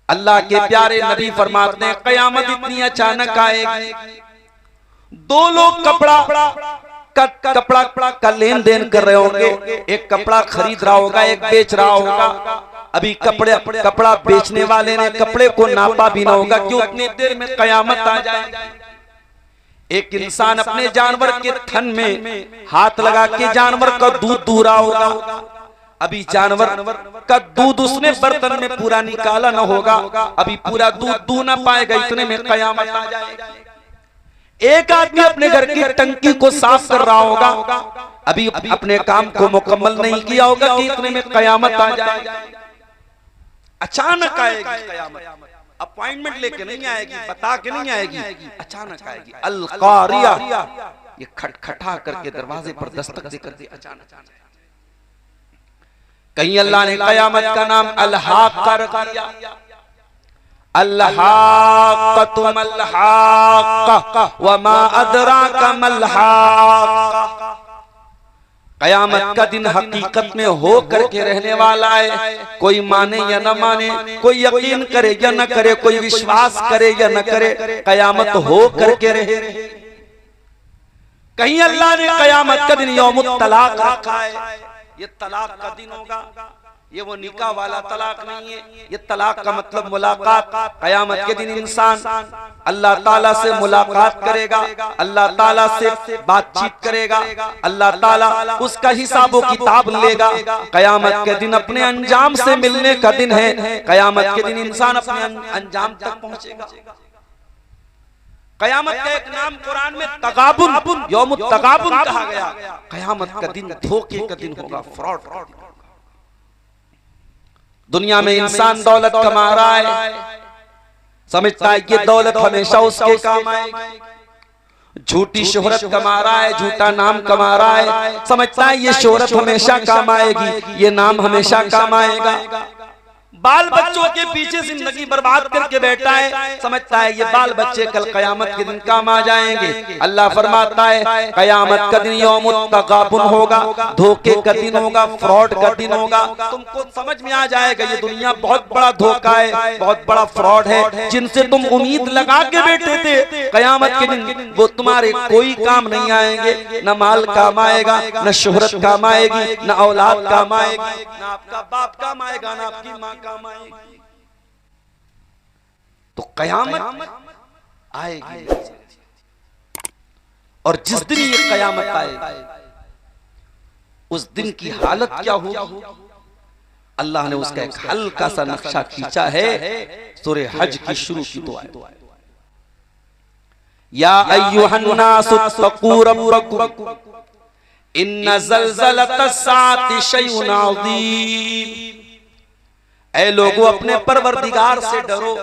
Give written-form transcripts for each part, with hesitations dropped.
अल्लाह के प्यारे नबी फरमाते हैं कयामत इतनी अचानक आएगी, दो लोग कपड़ा का लेन देन कर रहे होंगे, एक कपड़ा खरीद रहा होगा, एक बेच रहा होगा। अभी कपड़ा बेचने वाले ने कपड़े को नापा भी ना होगा कि उतनी देर में कयामत आ जाए। एक इंसान अपने जानवर के थन में हाथ लगा के जानवर का दूध दूह रहा होगा, अभी जानवर का दूध उसने बर्तन में पूरा निकाला ना होगा, अभी पूरा दूध दूह ना पाएगा, इतने में कयामत आ जाएगा। एक आदमी अपने घर की टंकी को साफ कर रहा होगा, अभी अपने काम को मुकम्मल नहीं किया होगा कि इतने में कयामत आ जाएगी। अचानक आएगी कयामत, अपॉइंटमेंट लेके नहीं आएगी, बता के नहीं आएगी, अचानक आएगी। अल कारिया, ये खटखटा करके दरवाजे पर दस्तक दे करके अचानक। कहीं अल्लाह ने कयामत का नाम अल-हाक़्क़ा रख दिया, अल-हाक़्क़तु मल-हाक़्क़ा वमा अदराका मल-हाक़्क़ा। कयामत का दिन हकीकत में हो करके रहने वाला है, कोई माने या न माने, कोई यकीन करे या न करे, कोई विश्वास करे या न करे, कयामत हो करके रहे। कहीं अल्लाह ने कयामत का दिन यौमुत तलाक रखा है, ये तलाक का दिन होगा, ये वो निकाह वाला तलाक नहीं है, ये तलाक का मतलब मुलाकात। कयामत के दिन इंसान अल्लाह ताला से मुलाकात करेगा, अल्लाह ताला से बातचीत करेगा, अल्लाह ताला उसका हिसाब किताब लेगा। कयामत के दिन अपने अंजाम से मिलने का दिन है, कयामत के दिन इंसान अपने अंजाम तक पहुंचेगा। कयामत का एक नाम कुरान में तगाबुन, यौमुत तगाबुन कहा गया। कयामत का दिन धोखे का दिन होगा, फ्रॉड। दुनिया में इंसान दौलत कमा रहा है, समझता है कि दौलत हमेशा उसके काम आएगी। झूठी शोहरत कमा रहा है, झूठा नाम कमा रहा है, समझता है ये शोहरत हमेशा काम आएगी, ये नाम हमेशा काम आएगा। बाल बच्चों के पीछे जिंदगी बर्बाद करके बैठा है, समझता है ये बाल बच्चे कल कयामत के दिन काम आ जाएंगे। अल्लाह फरमाता है कयामत का दिन यौमुत तगाबुन होगा, धोखे का दिन होगा, फ्रॉड का दिन होगा। तुमको समझ में आ जाएगा ये दुनिया बहुत बड़ा धोखा है, बहुत बड़ा फ्रॉड है। जिनसे तुम उम्मीद लगा के बैठे थे, कयामत के दिन वो तुम्हारे कोई काम नहीं आएंगे, न माल काम आएगा, न शोहरत काम आएगी, न औलाद काम आएगी, न आपका बाप काम आएगा, न आपकी माँ काम आएगी। तो कयामत आएगी, और जिस दिन ये कयामत आएगी उस दिन की हालत क्या होगी, अल्लाह ने उसका एक हल्का सा नक्शा खींचा है सूरह हज की शुरू की दुआ। या अय्युहन्नासु तक़ू रब्बकुम इन्न ज़लज़लतस्साअति शैउन अज़ीम। ऐ लोगों अपने परवरदिगार से डरो,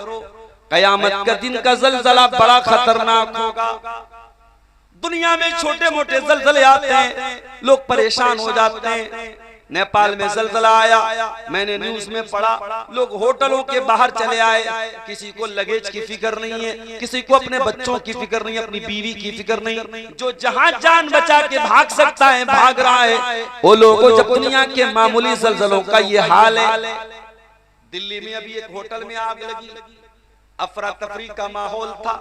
कयामत का दिन का जलजला बड़ा खतरनाक होगा। दुनिया में छोटे मोटे जलजले आते हैं, लोग परेशान हो जाते हैं। नेपाल में जलजला आया, मैंने न्यूज में पढ़ा, लोग होटलों के बाहर चले आए, किसी को लगेज की फिक्र नहीं है, किसी को अपने बच्चों की फिक्र नहीं, अपनी बीवी की फिक्र नहीं, जो जहां जान बचा के भाग सकता है भाग रहा है। वो लोगों जब दुनिया के मामूली जलजलों का ये हाल है, दिल्ली में अभी एक होटल में आग लगी, अफरा तफरी का माहौल था,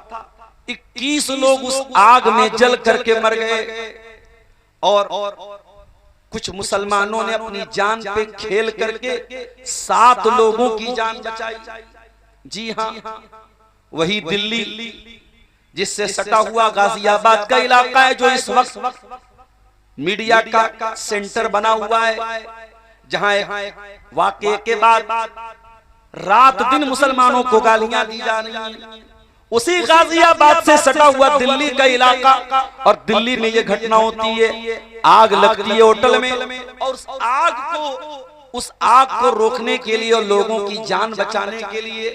21 लोग उस आग में जल करके मर गए, और कुछ मुसलमानों ने अपनी जान पे खेल करके 7 लोगों की जान बचाई। जी हाँ, वही दिल्ली जिससे सटा हुआ गाजियाबाद का इलाका है, जो इस वक्त मीडिया का सेंटर बना हुआ है, जहां वाकये के बाद रात दिन मुसलमानों को गालियां दी जा रही हैं। उसी गाजियाबाद से सटा हुआ दिल्ली का इलाका, और दिल्ली में ये घटना होती है, आग लगती है होटल में, और उस आग को रोकने के लिए और लोगों की जान बचाने के लिए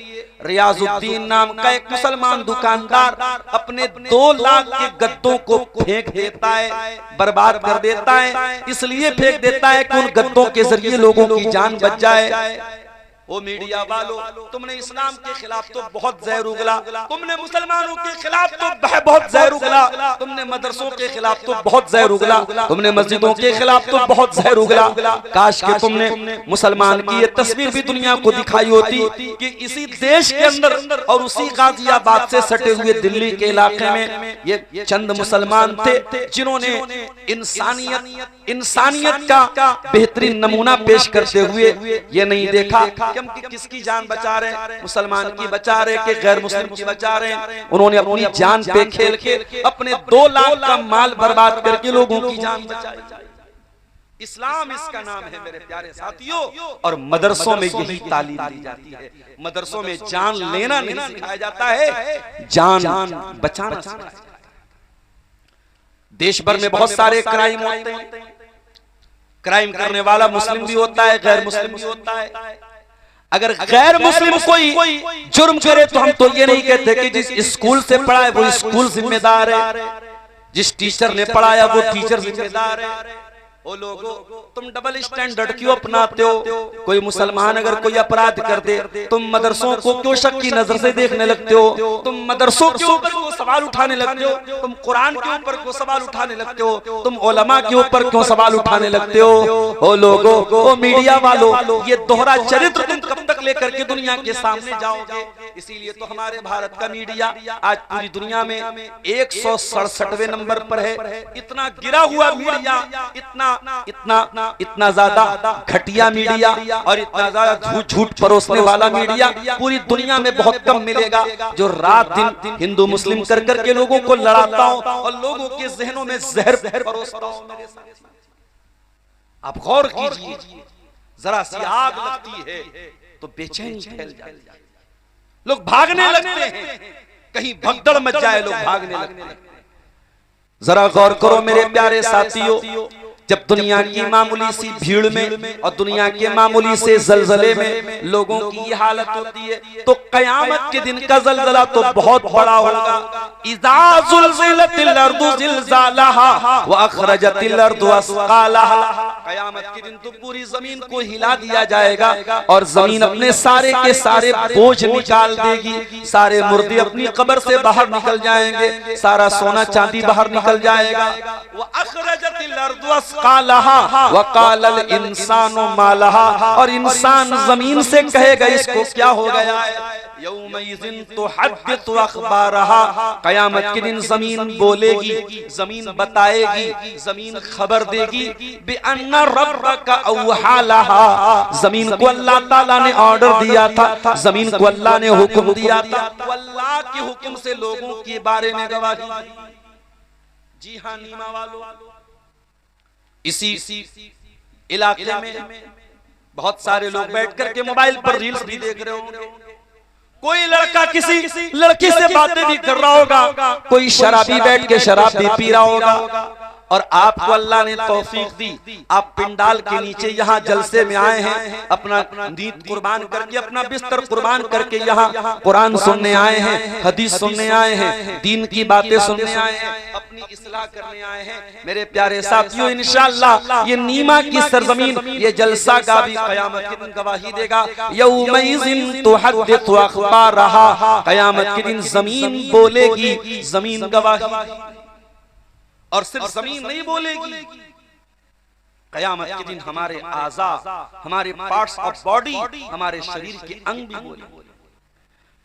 रियाजुद्दीन नाम का एक मुसलमान दुकानदार अपने 2 लाख के गद्दों को फेंक देता है, बर्बाद कर देता है। इसलिए फेंक देता है कि उन गद्दों के जरिए लोगों की जान बच जाए। ओ मीडिया वालों, तुमने इस्लाम के खिलाफ तो बहुत जहर उगला, तुमने मुसलमानों के खिलाफ तो बहुत जहर उगला, तुमने मदरसों के खिलाफ तो बहुत जहर उगला, तुमने मस्जिदों के खिलाफ तो बहुत जहर उगला। काश के तुमने मुसलमान की ये तस्वीर भी दुनिया को दिखाई होती कि इसी देश के अंदर और उसी गाजियाबाद से सटे हुए दिल्ली के इलाके में ये चंद मुसलमान थे जिन्होंने इंसानियत का बेहतरीन नमूना पेश करते हुए ये नहीं देखा कि हम किसकी जान बचा रहे हैं, मुसलमान की बचा रहे कि गैर मुस्लिम की बचा रहे हैं। उन्होंने अपनी जान पे खेल के अपने 2 लाख का माल बर्बाद करके लोगों की जान बचाई। इस्लाम इसका नाम है मेरे प्यारे साथियों। और मदरसों में यही तालीम दी जाती है। मदरसों में जान लेना नहीं सिखाया जाता है, जान बचाना सिखाया जाता है। देश भर में बहुत सारे क्राइम होते हैं। क्राइम करने वाला मुस्लिम भी होता है, गैर मुस्लिम भी होता है। अगर गैर मुस्लिम कोई जुर्म करे तो हम तो ये नहीं कहते कि जिस स्कूल से पढ़ा है वो स्कूल जिम्मेदार है, जिस टीचर ने पढ़ाया वो टीचर जिम्मेदार है। ओ लोगों, तुम डबल स्टैंडर्ड क्यों अपनाते हो? कोई मुसलमान अगर कोई अपराध कर दे, तुम मदरसों को क्यों शक की नजर से देखने लगते हो? तुम मदरसों के ऊपर क्यों सवाल उठाने लगते हो? तुम कुरान के ऊपर क्यों सवाल उठाने लगते हो? तुम उलमा के ऊपर क्यों सवाल उठाने लगते हो? ओ लोगों, ओ मीडिया वालों, ये दोहरा चरित्र तुम कब तक लेकर के दुनिया के सामने जाओगे? इसीलिए तो हमारे भारत का मीडिया आज पूरी दुनिया में 167वें नंबर पर है। इतना गिरा हुआ मीडिया, इतना ज्यादा घटिया मीडिया और इतना ज्यादा झूठ परोसने वाला मीडिया पूरी दुनिया में बहुत कम मिलेगा, जो रात दिन हिंदू मुस्लिम कर करके लोगों को लड़ाता हो और लोगों के जहनों में जहर परोसता हो। मेरे साथ आप गौर कीजिए, जरा सी आग लगती है तो बेचैनी फैल जाती है, लोग भागने लगते हैं, कहीं भगदड़ मच जाए लोग भागने लगते हैं। जरा गौर करो मेरे प्यारे साथियों, जब दुनिया की मामूली सी भीड़ में और दुनिया के मामूली से जलजले में लोगों की हालत होती है, तो कयामत के दिन का जलजला तो बहुत बड़ा होगा। इज़ा ज़ुलज़िलतिल अर्दु ज़िलज़ालहा व अख़रजतिल अर्दु अस्क़ालहा। कयामत के दिन तो पूरी जमीन को हिला दिया जाएगा और जमीन अपने सारे के सारे बोझ निकाल देगी, सारे मुर्दे अपनी कब्र से बाहर निकल जाएंगे, सारा सोना चांदी बाहर निकल जाएगा। व अख़रजतिल अर्दु कालहा व कालल इंसानु मालहा। और इंसान जमीन से कहेगा इसको क्या हो गया है? यौमइज़िन तुहद्दिसु अख़बारहा। कयामत के दिन जमीन बोलेगी, जमीन बताएगी, जमीन खबर देगी बिअन्ना रब्बका औहा लहा। जमीन को अल्लाह ताला ने ऑर्डर दिया था, जमीन को अल्लाह ने हुक्म दिया था, अल्लाह के हुक्म से लोगों के बारे में गवाही। जी हाँ नीमा वालों, इसी इलाके में बहुत सारे लोग बैठ करके मोबाइल पर रील्स भी देख रहे होंगे। कोई लड़का किसी लड़की से बातें भी कर रहा होगा, कोई शराबी बैठ के शराब भी पी रहा होगा। और आपको अल्लाह ने तौफीक दी, आप पिंडाल के नीचे यहाँ जलसे में आए हैं, अपना नींद कुर्बान करके, अपना बिस्तर कुर्बान करके यहाँ कुरान सुनने आए हैं, हदीस सुनने आए हैं, दीन की बातें सुनने आए हैं, अपनी इस्लाह करने आए हैं। मेरे प्यारे साथियों, इंशाअल्लाह ये नीमा की सरजमीन, ये जलसा का भी कयामत के दिन गवाही देगा। यौमइज़िन तुहद्दिसु अख़बारहा। कयामत के दिन जमीन बोलेगी, जमीन गवाही। और सिर्फ जमीन नहीं बोलेगी, कयामत के दिन हमारे आज़ा, हमारे पार्ट्स ऑफ बॉडी, हमारे शरीर के अंग भी बोलेंगे।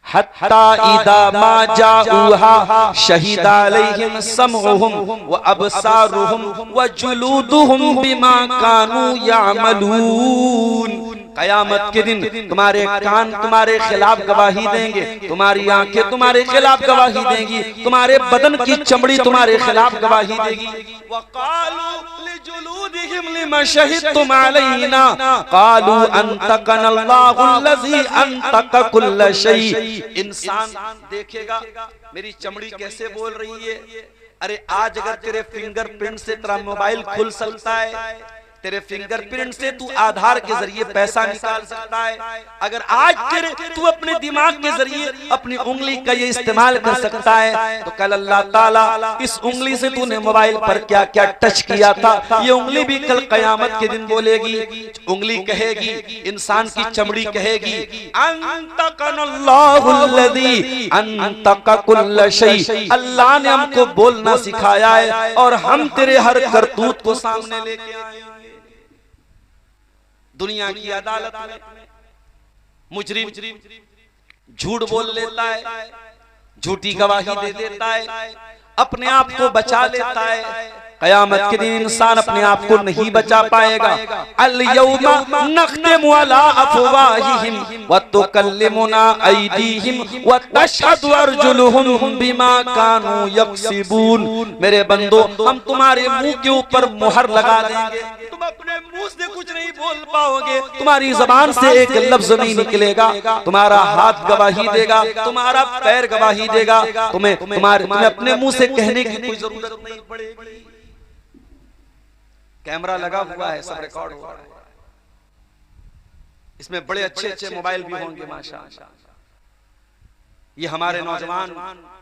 हत्ता इदा मा जाऊहा शहीदा अलैहिम समउहुम व अबसारुहुम व जुलूदुहुम बिमा कानू यामलून। कयामत के दिन तुम्हारे कान तुम्हारे खिलाफ गवाही देंगे, तुम्हारी आंखें तुम्हारे खिलाफ गवाही देंगी, तुम्हारे बदन की चमड़ी तुम्हारे खिलाफ गवाही देगी। वक़ालू लिजुलूदिहिम लिमा शहिदतुम अलैना क़ालू अंतक़नल्लाहु अल्लज़ी अंतक़ कुल्ल शै। इंसान देखेगा मेरी चमड़ी कैसे बोल रही है। अरे आज अगर तेरे फिंगरप्रिंट से तेरा मोबाइल खुल सकता है, तेरे फिंगरप्रिंट से तू आधार के जरिए पैसा निकाल सकता है। अगर आज तू अपने दिमाग के जरिए अपनी उंगली का ये इस्तेमाल कर सकता है, तो कल अल्लाह ताला इस उंगली से तूने मोबाइल पर क्या क्या टच किया था, ये उंगली भी कल कयामत के दिन बोलेगी। उंगली कहेगी, इंसान की चमड़ी कहेगी, अंतकनल्लाहुल्लज़ी अंतका कुल्ल शै, अल्लाह ने हमको बोलना सिखाया है और हम तेरे हर करतूत को सामने लेके आए। दुनिया की अदालत में मुजरिम झूठ बोल लेता है, झूठी गवाही दे देता है, अपने आप को बचा लेता है। कयामत के दिन इंसान अपने आप को नहीं बचा पाएगा। अल यौमा नख्तिमु अला अफवाहिहिम व तुकल्लिमुना अयदीहिम व तशहदु अर्जुलुहुम बिमा कानू यक्सिबून। मेरे बंदो, हम तुम्हारे मुंह के ऊपर मुहर लगा देंगे, तुम अपने मुंह से कुछ नहीं बोल पाओगे, तुम्हारी जबान से एक लफ्ज नहीं निकलेगा, तुम्हारा हाथ गवाही देगा, तुम्हारा पैर गवाही देगा, तुम्हें अपने मुंह से कहने की कोई जरूरत नहीं पड़ेगी। कैमरा लगा हुआ है, सब रिकॉर्ड हो रहा है, इसमें बड़े अच्छे अच्छे मोबाइल भी होंगे माशाअल्लाह। ये हमारे नौजवान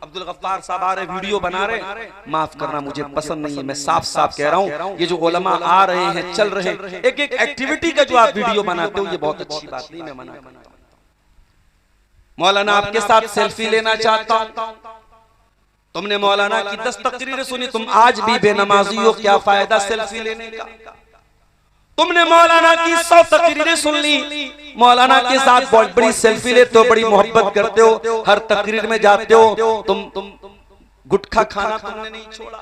अब्दुल गफ्फार साहब आ रहे, वीडियो बना रहे, माफ करना मुझे पसंद नहीं है, मैं साफ साफ कह रहा हूं, ये जो उलमा आ रहे हैं, चल रहे हैं, एक एक एक्टिविटी का जो आप वीडियो बनाते हो, ये बहुत अच्छी बात नहीं, मैं मना करता हूं। मौलाना आपके साथ सेल्फी लेना चाहता हूं, तुमने मौलाना की 10 तकरीरें सुनी, तुम आज भी बेनमाजी हो, क्या फायदा सेल्फी लेने का। तुमने मौलाना की 100 तकरीरें सुन ली, मौलाना के साथ बहुत बड़ी सेल्फी लेते हो, बड़ी मोहब्बत करते हो, हर तकरीर में जाते हो, तुम गुटखा खाना तुमने नहीं छोड़ा,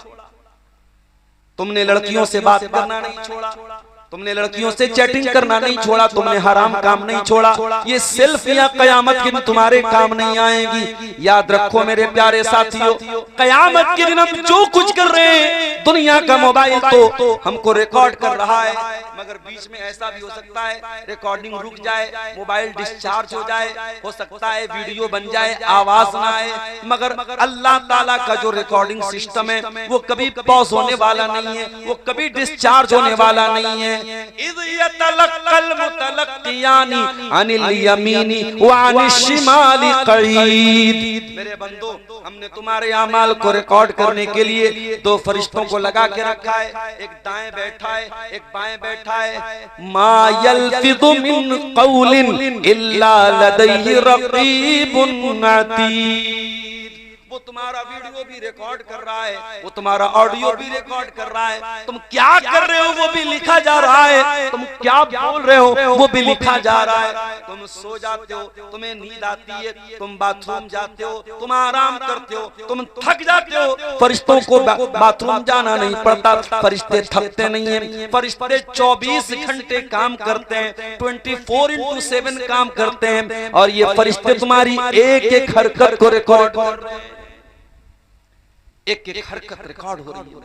तुमने लड़कियों से बात करना नहीं छोड़ा, तुमने लड़कियों से चैटिंग करना नहीं छोड़ा, तुमने हराम काम नहीं छोड़ा। ये सेल्फियां कयामत के दिन तुम्हारे काम नहीं आएंगी। याद रखो मेरे प्यारे साथियों, कयामत के दिन हम जो कुछ कर रहे हैं, दुनिया का मोबाइल तो हमको रिकॉर्ड कर रहा है, मगर बीच में ऐसा भी हो सकता है रिकॉर्डिंग रुक जाए, मोबाइल डिस्चार्ज हो जाए, हो सकता है वीडियो बन जाए, आवाज ना आए, मगर अल्लाह ताला का जो रिकॉर्डिंग सिस्टम है वो कभी पॉज होने वाला नहीं है, वो कभी डिस्चार्ज होने वाला नहीं है। इज़ यतलक्कल मुतलक्कियानी अनिल यमीनी व अनिश शिमाली क़ईद। मेरे बंदो, हमने तुम्हारे अमाल को रिकॉर्ड करने के लिए 2 फरिश्तों को लगा के रखा है, एक दाएं बैठा है, एक बाएं बैठा है। मा यल्फिज़ु मिन क़ौलिन इल्ला लदैहि रक़ीबुन अतीद। वो तुम्हारा वीडियो भी रिकॉर्ड कर रहा है, वो तुम्हारा ऑडियो भी रिकॉर्ड कर रहा है, तुम क्या कर रहे हो वो भी लिखा जा रहा है, तुम क्या बोल रहे हो वो भी लिखा जा रहा है। तुम सो जाते हो, तुम्हें नींद आती है, तुम बाथरूम जाते हो, तुम आराम करते हो, तुम थक जाते हो, फरिश्तों को बाथरूम जाना नहीं पड़ता, फरिश्ते थकते नहीं है, फरिश्ते 24 घंटे काम करते हैं, 24/7 काम करते हैं, और ये फरिश्ते तुम्हारी एक एक हरकत को रिकॉर्ड कर रहे हैं, एक एक हरकत रिकॉर्ड हो रही है।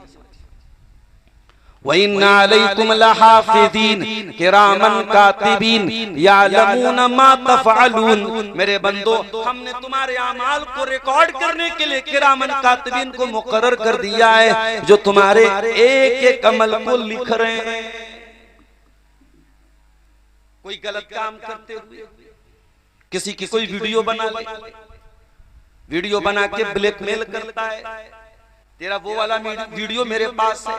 व इन्ना अलैकुम लहाफिज़ीन किरामन कातिबीन यालमून मा तफ़अलून। मेरे बंदो, हमने तुम्हारे अमाल को रिकॉर्ड करने के लिए किरामन कातिबीन को मुकर्रर कर दिया है, जो तुम्हारे एक एक अमल को लिख रहे हैं। कोई गलत काम करते हुए किसी की कोई वीडियो बना ले, वीडियो बना के ब्लैकमेल करता है, तेरा वो वाला वीडियो मेरे पास है,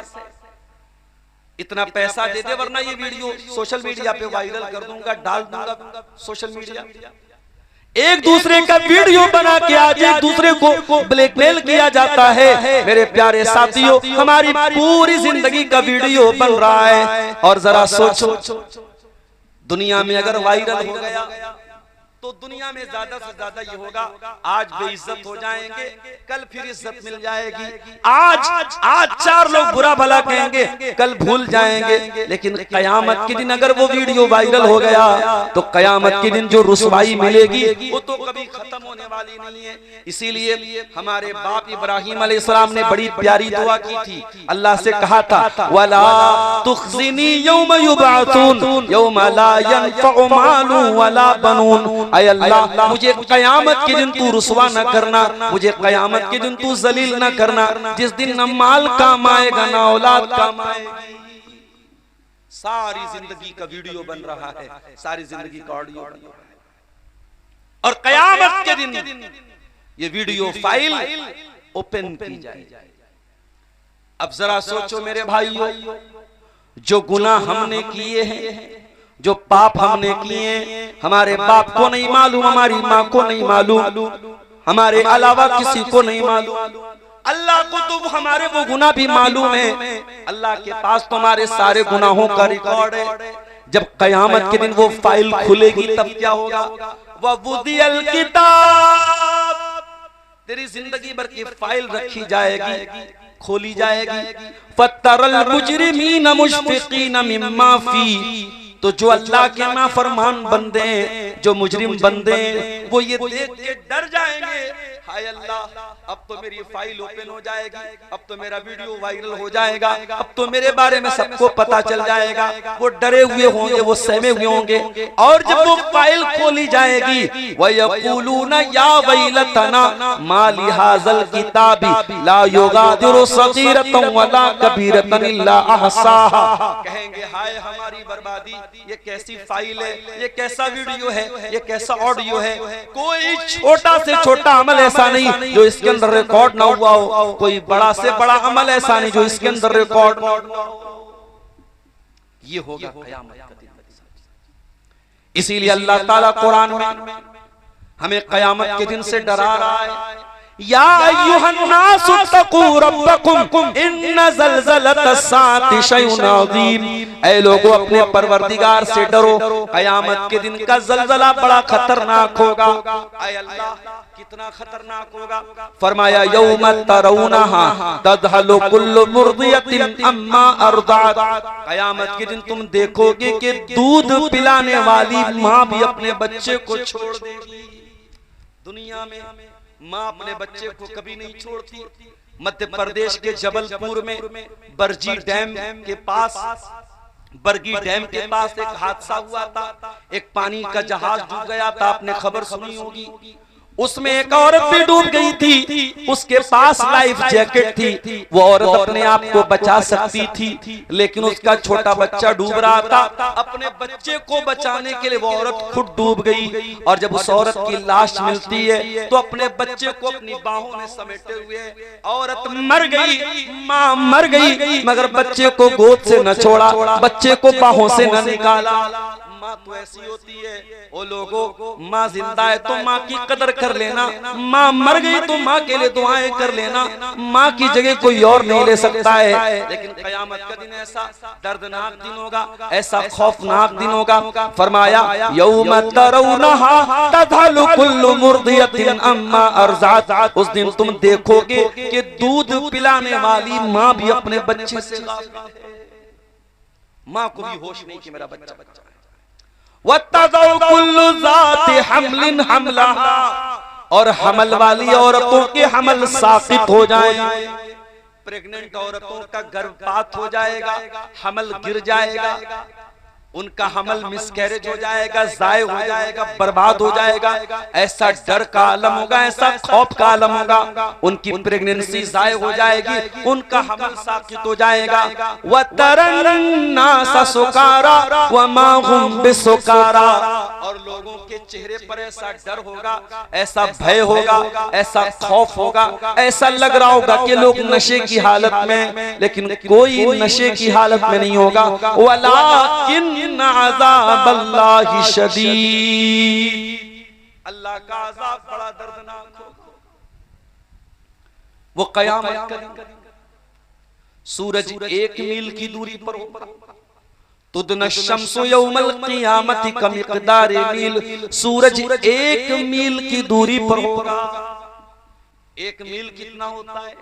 इतना पैसा दे दे वरना ये वीडियो सोशल मीडिया पे वायरल कर दूंगा, डाल दूंगा सोशल मीडिया। एक दूसरे का वीडियो बना के आज एक दूसरे को ब्लैकमेल किया जाता है। मेरे प्यारे साथियों, हमारी पूरी जिंदगी का वीडियो बन रहा है, और जरा सोचो, दुनिया में अगर वायरल हो गया तो दुनिया में ज्यादा से ज्यादा ये होगा, आज बेइज्जत हो जाएंगे, कल फिर इज्जत मिल जाएगी, आज 4 लोग बुरा भला कहेंगे, कल भूल जाएंगे, लेकिन कयामत के दिन अगर वो वीडियो वायरल हो गया तो कयामत के दिन जो रुसवाई मिलेगी वो तो कभी खत्म होने वाली नहीं है। इसीलिए हमारे बाप इब्राहिम अलैहिस्सलाम ने बड़ी प्यारी दुआ की थी, अल्लाह से कहा था, वला तुखज़िनी यौम युबअसून यौम ला यनफ़उ मालुन वला बनून। ऐ अल्लाह, मुझे कयामत के दिन तू रुसवा न करना, मुझे कयामत के दिन तू जलील न करना, जिस दिन न माल काम आएगा न औलाद काम आएगी। सारी जिंदगी का वीडियो बन रहा है, सारी जिंदगी का ऑडियो बन रहा है, और कयामत के दिन ये वीडियो फाइल ओपन की जाए। अब जरा सोचो मेरे भाइयों, जो गुनाह हमने किए हैं, जो पाप हमने किए, हमारे बाप को नहीं मालूम, हमारी माँ को नहीं मालूम, हमारे अलावा किसी को नहीं मालूम, अल्लाह को तो हमारे वो गुनाह भी मालूम है। अल्लाह के पास तो हमारे सारे गुनाहों का रिकॉर्ड है। जब कयामत के दिन वो फाइल खुलेगी तब क्या होगा? ववुदियल किताब, तेरी जिंदगी भर की फाइल रखी जाएगी, खोली जाएगी। फतरल मुजरिमीन मुशफिकीन मिम्मा फी, तो जो अल्लाह के नाफरमान बंदे हैं, जो मुजरिम बंदे हैं, वो ये देख के डर जाएंगे, हाय अल्लाह अब तो मेरी फाइल ओपन हो जाएगी, अब तो मेरा वीडियो वायरल हो जाएगा, अब तो मेरे बारे में सबको पता चल जाएगा। वो डरे हुए होंगे, वो सहमे हुए होंगे, और जब वो फाइल खोली जाएगी, वयक़ूलूना या वैलतना मा लिहाज़ल किताबी ला युगादिरु सगीरतन वला कबीरतन इल्ला अहसाहा, कहेंगे हाय हमारी बर्बादी, ये कैसी फाइल है, ये कैसा वीडियो है, ये कैसा ऑडियो है। कोई छोटा से छोटा अमल ऐसा नहीं जो इसके अंदर रिकॉर्ड ना हुआ हो, कोई बड़ा से बड़ा अमल ऐसा नहीं जो इसके अंदर रिकॉर्ड ना हो। ये होगा क़यामत का दिन। इसीलिए अल्लाह ताला कुरान में हमें क़यामत के दिन से डरा रहा है। या अय्युहन्नासु तक़ू रब्बकुम इन्न ज़लज़लतस्साअति शैउन अज़ीम, ऐ लोगों अपने परवरदिगार से डरो, क़यामत के दिन का ज़लज़ला बड़ा खतरनाक होगा। ऐ अल्लाह कितना खतरनाक होगा? फरमाया यौम तरौनहा तज़हलु कुल्लु मुर्दियतिन अम्मा अर्दात, क़यामत के दिन तुम देखोगे कि दूध पिलाने वाली माँ भी अपने बच्चे को छोड़ देगी। दुनिया में माँ अपने बच्चे को कभी नहीं छोड़ती। मध्य प्रदेश के जबलपुर में बरगी डैम के पास एक हादसा हुआ था। एक पानी का जहाज डूब गया था, आपने खबर सुनी होगी। उसमें एक औरत भी डूब गई थी, उसके पास लाइफ जैकेट थी, वो औरत अपने आप को बचा सकती थी, लेकिन उसका छोटा बच्चा डूब रहा था। अपने बच्चे को बचाने के लिए वो औरत खुद डूब गई, और जब उस औरत की लाश मिलती है तो अपने बच्चे को अपनी बाहों में समेटे हुए औरत मर गई, माँ मर गई, मगर बच्चे को गोद से न छोड़ा, बच्चे को बाहों से न निकाला। माँ तो ऐसी होती है, वो लोगों माँ जिंदा है तो माँ की कदर कर लेना, माँ मर गई तो माँ के लिए दुआएं कर लेना, माँ की जगह कोई और नहीं ले सकता है। लेकिन क़यामत का दिन ऐसा दर्दनाक दिन होगा, ऐसा खौफनाक दिन होगा। फरमाया यौम तरौनहा तज़हलु कुल्लु मुर्दियतिन अम्मा अर्ज़अत, उस दिन तुम देखोगे कि दूध पिलाने वाली माँ भी अपने बच्चे से गाफिल है। माँ को भी होश नहीं कि मेरा बच्चा है। वत्तज़उ कुल्लु ज़ाति हम्लिन हमलहा, और हमल वाली औरतों के हमल साक़ित हो जाएं। प्रेग्नेंट औरतों का गर्भपात हो जाएगा, हमल गिर जाएगा, उनका हमल मिसकैरेज हो जाएगा, ज़ाय हो जाएगा, बर्बाद हो जाएगा। ऐसा डर का आलम होगा, ऐसा खौफ का आलम होगा। उनकी प्रेगनेंसी ज़ाय हो जाएगी, उनका हमल साक़ित हो जाएगा। वतरन्नास सुकारा वमा हुम बिसुकारा, और लोगों के चेहरे पर ऐसा डर होगा, ऐसा भय होगा, ऐसा खौफ होगा, ऐसा लग रहा होगा कि लोग नशे की हालत में, लेकिन कोई नशे की हालत में नहीं होगा। वलाकिन अज़ाबल्लाहि शदीद, अल्लाह का अज़ाब बड़ा दर्दनाक होगा। वो क़यामत का दिन, सूरज 1 मील की दूरी पर होगा। तुदन शम्सु यौमल क़ियामति कमिक़दारि मील, सूरज 1 मील की दूरी पर होगा। 1 मील कितना होता है?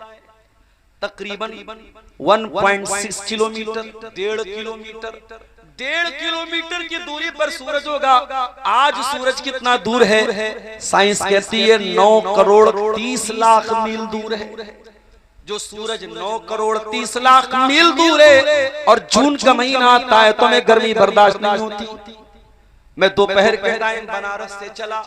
तकरीबन 1.6 किलोमीटर, 1.5 किलोमीटर। 1.5 किलोमीटर की दूरी पर सूरज होगा। आज सूरज कितना दूर है? साइंस कहती है 9 करोड़ 30 लाख मील दूर है। जो सूरज 9 करोड़ 30 लाख मील दूर है, और जून का महीना आता है तो हमें गर्मी बर्दाश्त नहीं होती। मैं दोपहर के टाइम बनारस से चला,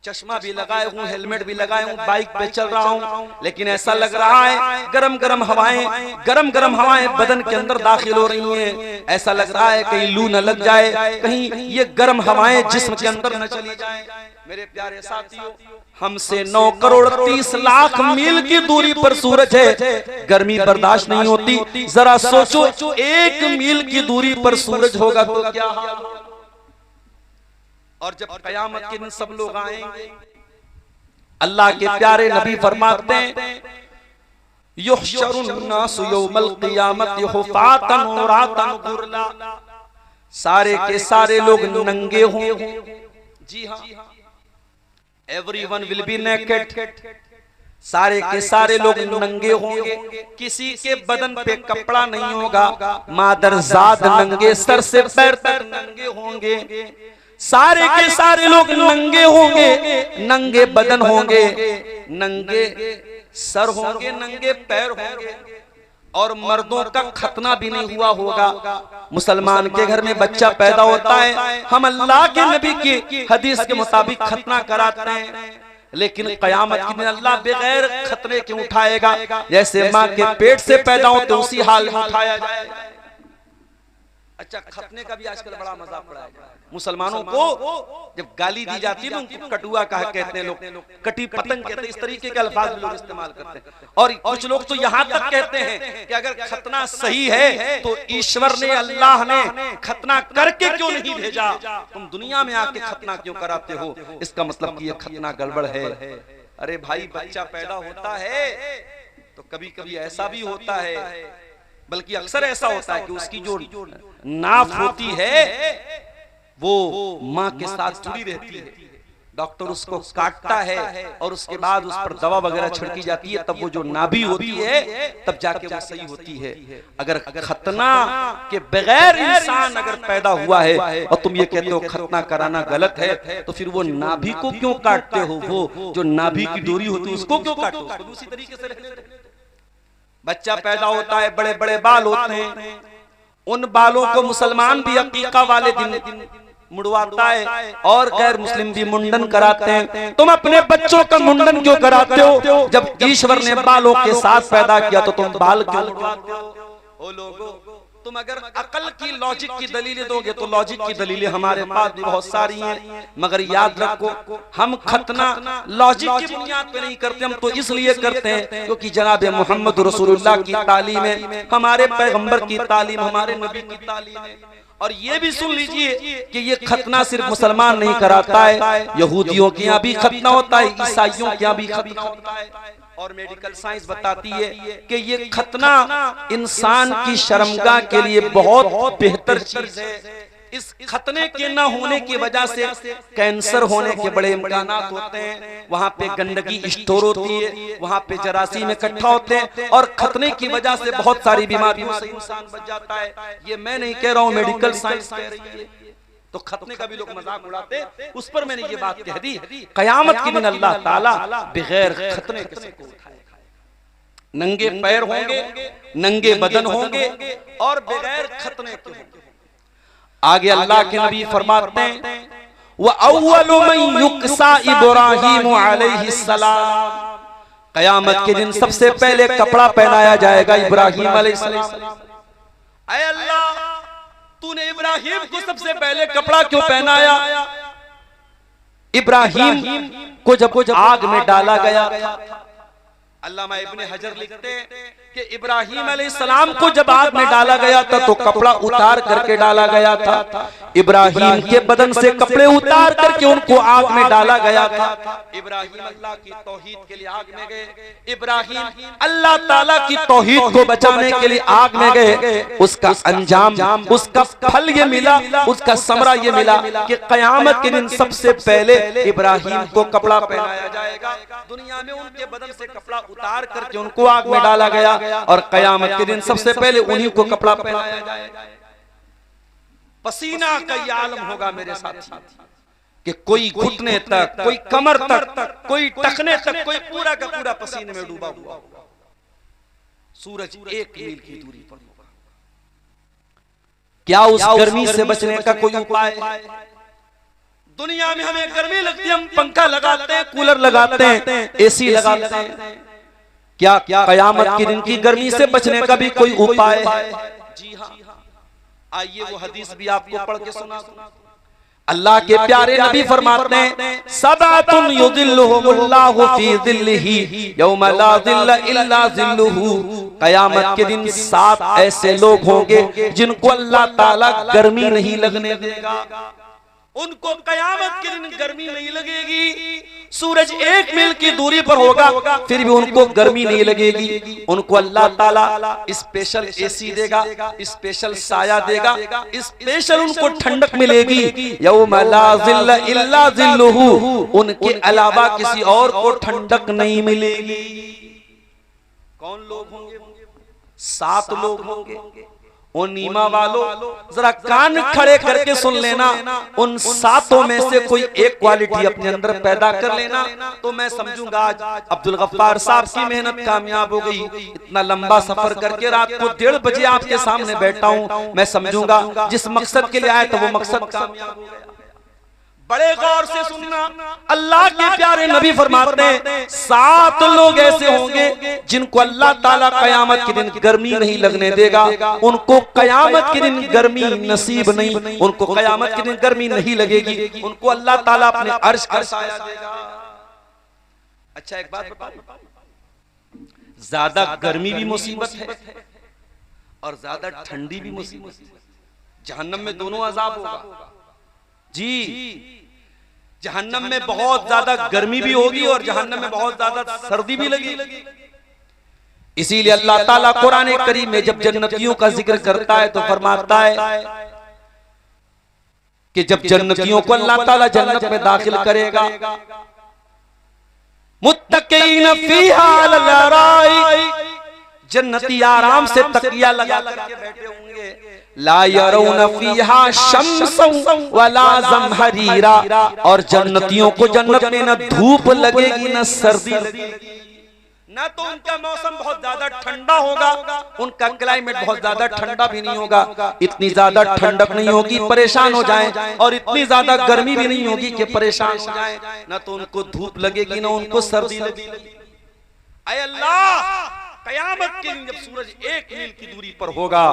चश्मा भी लगाए हूँ, हेलमेट भी लगाए हूँ, बाइक पे चल रहा हूँ, लेकिन ऐसा लग रहा है गरम गरम हवाएं बदन के अंदर दाखिल हो रही हैं। ऐसा लग रहा है कहीं लू न लग जाए, कहीं ये गर्म हवाएं जिस्म के अंदर न चली जाए। मेरे प्यारे साथियों, हमसे 9 करोड़ 30 लाख मील की दूरी पर सूरज है, गर्मी बर्दाश्त नहीं होती। जरा सोचो 1 मील की दूरी पर सूरज होगा तो क्या हाल होगा। और जब कयामत के दिन सब लोग आएंगे, अल्लाह के प्यारे नबी फरमाते हैं युहशरुन्नासु यौमल क़ियामति हुफ़ातन उरातन गुरला, सारे के सारे लोग नंगे होंगे। जी हाँ, एवरीवन विल बी नेकेड, सारे के सारे लोग नंगे होंगे, किसी के बदन पे कपड़ा नहीं होगा। मादरजाद नंगे सर से पैर तक नंगे होंगे, सारे के सारे लोग नंगे होंगे, नंगे बदन होंगे, नंगे सर होंगे, नंगे पैर होंगे। और मर्दों का खतना भी नहीं हुआ होगा। मुसलमान के घर में बच्चा पैदा होता है, हम अल्लाह के नबी की हदीस के मुताबिक खतना कराते हैं, लेकिन कयामत के दिन अल्लाह बगैर खतने के उठाएगा। जैसे माँ के पेट से पैदा हो तो उसी हाल में उठाया जाएगा। अच्छा, खतने का भी आजकल बड़ा मजाक पड़ा है। मुसलमानों को जब गाली दी जाती है ना, उनको कटुआ कहा कहते हैं लोग, कटी पतंग कहते हैं, इस तरीके के अल्फाज लोग इस्तेमाल करते हैं। और कुछ लोग तो यहाँ तक कहते हैं कि अगर खतना सही है तो ईश्वर ने, अल्लाह ने खतना करके क्यों नहीं भेजा, तुम दुनिया में आके खतना क्यों कराते हो, इसका मतलब कि ये खतना गड़बड़ है। अरे भाई, बच्चा पैदा होता है तो कभी कभी ऐसा भी होता है, बल्कि अक्सर ऐसा होता है कि उसकी जो नाफ होती है वो माँ के साथ जुड़ी रहती है। डॉक्टर उसको काटता है और उसके बाद उस पर दवा वगैरह छिड़की जाती है, तब वो जो नाभि होती है तब जाके वो सही होती है। अगर खतना के बगैर इंसान अगर पैदा हुआ है और तुम ये कहते हो खतना कराना गलत है, तो फिर वो नाभि को क्यों काटते हो? वो जो नाभि की डोरी होती है उसको क्यों काटो? उसको उसी तरीके से रहने दो। बच्चा पैदा होता है, बड़े बड़े बाल होते हैं, उन बालों को मुसलमान भी अकीका वाले दिन मुड़वाता है और गैर मुस्लिम भी मुंडन कराते हैं। तुम अपने बच्चों का मुंडन क्यों कराते हो? जब ईश्वर ने बालों के साथ पैदा किया तो तुम बाल क्यों मुड़वाते हो? ओ लोगों, तुम अगर अकल की, लॉजिक की दलीलें दोगे तो लॉजिक की दलीलें हमारे पास भी बहुत सारी हैं, मगर याद रखो हम खतना लॉजिक की बुनियाद पे नहीं करते, हम तो इसलिए करते हैं क्योंकि जनाब मोहम्मद रसूलुल्लाह की तालीम है, हमारे पैगंबर की तालीम, हमारे नबी की तालीम है। और ये भी सुन लीजिए कि ये खतना सिर्फ मुसलमान नहीं कराता है, यहूदियों के यहाँ भी खतना होता है, ईसाइयों के यहाँ भी खतना होता है। और मेडिकल साइंस बताती है कि ये खतना इंसान की शर्मगाह के लिए बहुत बेहतर चीज है। इस खतने के न होने की वजह से कैंसर होने के बड़े इम्कान होते हैं, वहाँ पे गंदगी स्टोर होती है, वहाँ पे जरासीम इकट्ठा होते हैं और खतने की वजह से बहुत सारी बीमारियों से इंसान बच जाता है। ये मैं नहीं कह रहा हूँ, मेडिकल साइंस कह रही है। तो खतने का भी लोग मजाक उड़ाते, उस पर मैंने ये बात कह दी। कयामत के दिन अल्लाह ताला बगैर खतने के सबको उठाएगा। नंगे पैर होंगे, नंगे बदन होंगे और बगैर खतने के होंगे। आगे अल्लाह के नबी फरमाते हैं व अव्वलु मन युक्सा इब्राहीम अलैहिस्सलाम, कयामत के दिन सबसे पहले कपड़ा पहनाया जाएगा इब्राहीम अलैहिस्सलाम। ऐ अल्लाह, तूने इब्राहिम को सबसे पहले कपड़ा क्यों पहनाया? इब्राहिम को जब आग में डाला गया था, अल्लामा इब्ने हजर लिखते हैं कि इब्राहिम अलैहिस्सलाम को जब आग में डाला गया था तो कपड़ा उतार करके डाला गया था। इब्राहिम के बदन से कपड़े उतार करके उनको आग में डाला गया था। इब्राहिम अल्लाह की तौहीद के लिए आग में गए, इब्राहिम अल्लाह ताला की तौहीद को बचाने के लिए आग में गए। उसका अंजाम, उसका फल ये मिला, उसका समरा ये मिला कि कयामत के दिन सबसे पहले इब्राहिम को कपड़ा पहनाया जाएगा। दुनिया में उनके बदन से कपड़ा उतार करके उनको आग में डाला गया और कयामत के दिन सबसे पहले उन्हीं को कपड़ा पहनाया जाएगा। पसीना का ये आलम होगा मेरे साथी कि कोई घुटने तक, कोई कमर तक, कोई टखने तक, कोई पूरा का पूरा पसीने में डूबा हुआ होगा। सूरज 1 मील की दूरी पर होगा। क्या उस गर्मी से बचने का कोई उपाय है? दुनिया में हमें गर्मी लगती है, हम पंखा लगाते हैं, कूलर लगाते हैं, एसी लगाते हैं। क्या कयामत के दिन की गर्मी से बचने का भी कोई उपाय है? जी हाँ, आइए वो हदीस भी आपको पढ़ के सुना। अल्लाह के प्यारे नबी फरमाते हैं, सबातुन युदिल्लुहुमुल्लाहु फी दिल्लिही यौम ला दिल्ला इल्ला दिल्लुहु। कयामत के दिन 7 ऐसे लोग होंगे जिनको अल्लाह ताला गर्मी नहीं लगने देगा। उनको कयामत के दिन गर्मी नहीं लगेगी। सूरज 1 मील की दूरी पर होगा, फिर भी उनको गर्मी नहीं लगेगी। उनको अल्लाह ताला स्पेशल एसी देगा, स्पेशल साया देगा, स्पेशल उनको ठंडक मिलेगी। यौम ला ज़िल्ला इल्ला ज़िल्लुहु, उनके अलावा किसी और को ठंडक नहीं मिलेगी। कौन लोग होंगे? 7 लोग होंगे। ओ नीमा वालों, जरा कान खड़े करके सुन लेना। उन 7 में से कोई एक क्वालिटी अपने अंदर पैदा कर लेना, तो मैं समझूंगा आज अब्दुल गफ्फार साहब की मेहनत कामयाब हो गई। इतना लंबा सफर करके रात को 1:30 बजे आपके सामने बैठा हूं, मैं समझूंगा जिस मकसद के लिए आया था वो मकसद कामयाब हो गया। बड़े गौर से सुनना, अल्लाह के प्यारे नबी फरमाते हैं 7 लोग ऐसे होंगे जिनको अल्लाह ताला कयामत के दिन गर्मी नहीं लगने देगा। उनको कयामत के दिन गर्मी नसीब नहीं, उनको कयामत के दिन गर्मी नहीं लगेगी। उनको अल्लाह ताला अपने अर्श का साया देगा। अच्छा एक बात बताओ, ज्यादा गर्मी भी मुसीबत है और ज्यादा ठंडी भी मुसीबत है। जहन्नम में दोनों अजाब होगा जी। जहन्नम में बहुत ज्यादा गर्मी भी होगी और जहन्नम में बहुत ज्यादा सर्दी भी लगेगी। इसीलिए अल्लाह ताला कुरान करीम में जब जन्नतियों का जिक्र करता है तो फरमाता है कि जब जन्नतियों को अल्लाह ताला जन्नत में दाखिल करेगा, मुत्तकीन फीहा अलल अराई, जन्नती आराम से तकिया लगा करके बैठे होंगे। ला यरौना फीहा शम्सन वला ज़महरीरा, और जन्नतियों को जन्नत में न धूप लगेगी न सर्दी लगेगी। ना तो उनका मौसम बहुत ज्यादा ठंडा होगा, उनका क्लाइमेट बहुत ज्यादा ठंडा भी नहीं होगा, इतनी ज्यादा ठंडक नहीं होगी परेशान हो जाएं, और इतनी ज्यादा गर्मी भी नहीं होगी कि परेशान हो जाएं। ना तो उनको धूप लगेगी ना उनको सर्दी लगेगी। ऐ अल्लाह, कयामत के दिन जब सूरज 1 मील की दूरी पर होगा,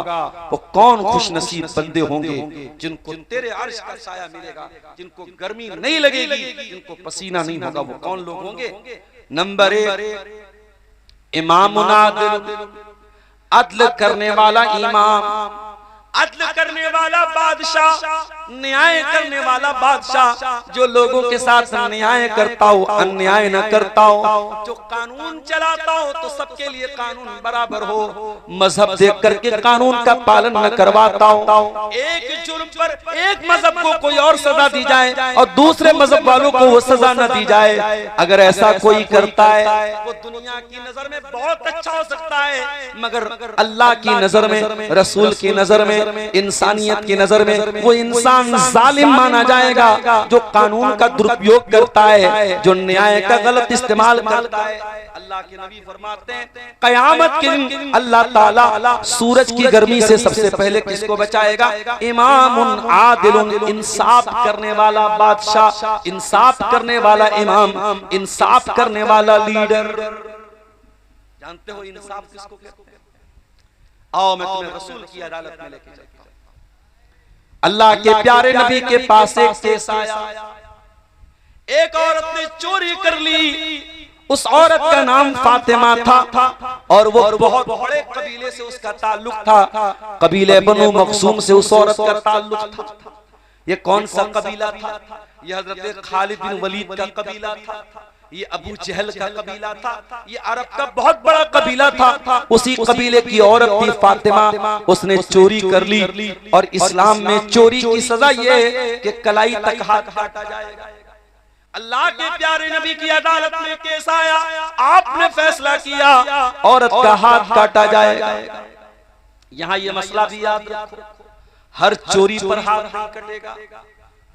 वो कौन खुश नसीब बंदे होंगे जिनको तेरे अर्श का साया मिलेगा, जिनको गर्मी नहीं लगेगी, जिनको पसीना नहीं होगा। वो कौन लोग होंगे? नंबर 1, इमामुन आदिल, अदल करने वाला इमाम, अदल करने वाला बादशाह, न्याय करने वाला बादशाह, जो लोगों के साथ न्याय करता हो, अन्याय न करता हो, जो कानून चलाता हो तो सबके लिए कानून बराबर हो, मजहब देख करके कानून का पालन न करवाता हो। एक जुर्म पर एक मजहब को कोई और सजा दी जाए और दूसरे मजहब वालों को वो सजा न दी जाए, अगर ऐसा कोई करता है वो दुनिया की नजर में बहुत अच्छा हो सकता है, मगर अल्लाह की नजर में, रसूल की नजर में, इंसानियत की नजर में वो इंसान जालिम माना जाएगा, जो कानून का दुरुपयोग करता है, जो न्याय का गलत इस्तेमाल करता है। अल्लाह के नबी फरमाते हैं कयामत के दिन अल्लाह ताला सूरज की गर्मी से सबसे पहले किसको बचाएगा? इमामुन आदिलुन, इंसाफ करने वाला बादशाह, इंसाफ करने वाला इमाम, इंसाफ करने वाला लीडर। जानते हो इंसाफ किसको कहते हैं? आओ मैं तुम्हें रसूल की अदालत में लेके चलता हूं। अल्लाह के प्यारे नबी के पास एक केस आया, एक औरत ने चोरी कर ली। उस औरत का नाम फातिमा था और वो बहुत बड़े कबीले से उसका ताल्लुक था, कबीले बनु मखसूम से उस औरत का ताल्लुक था। ये कौन सा कबीला था? ये हजरत खालिद बिन वलीद का कबीला था, ये अबू जहल का कबीला था, ये अरब का बहुत बड़ा कबीला था। उसी कबीले की औरत थी फातिमा, उसने चोरी कर ली और इस्लाम में चोरी की सजा ये है कि कलाई तक हाथ काटा जाएगा। अल्लाह के प्यारे नबी की अदालत में केस आया, आपने फैसला किया औरत का हाथ काटा जाएगा। यहाँ ये मसला भी याद रखो, हर चोरी पर हाथ नहीं कटेगा।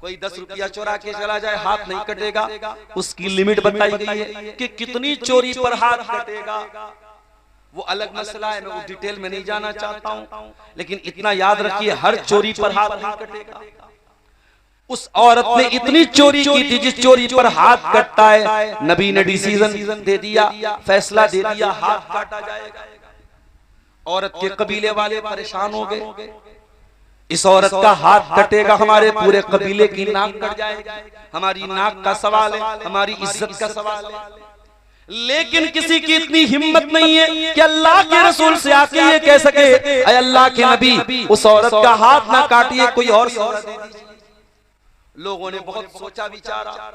कोई 10 रुपया चोरा के चला जाए हाथ नहीं कटेगा, उसकी लिमिट बताई गई है कि कितनी चोरी पर हाथ कटेगा, वो अलग मसला है, मैं उस डिटेल में नहीं जाना चाहता हूं, लेकिन इतना याद रखिए हर चोरी पर हाथ नहीं कटेगा। उस औरत ने इतनी चोरी की थी जिस चोरी पर हाथ कटता है, नबी ने डिसीजन दे दिया, फैसला दे दिया, हाथ काटा जाएगा। औरत के कबीले वाले परेशान हो गए, इस औरत का हाथ कटेगा हमारे पूरे कबीले की नाक कट जाएगी, हमारी नाक का सवाल है, हमारी इज्जत का सवाल है। लेकिन किसी की इतनी हिम्मत नहीं है कि अल्लाह के रसूल से आके ये कह सके, अय अल्लाह के नबी उस औरत का हाथ ना काटिए, कोई और औरत दे दीजिए। लोगों ने बहुत सोचा विचारा,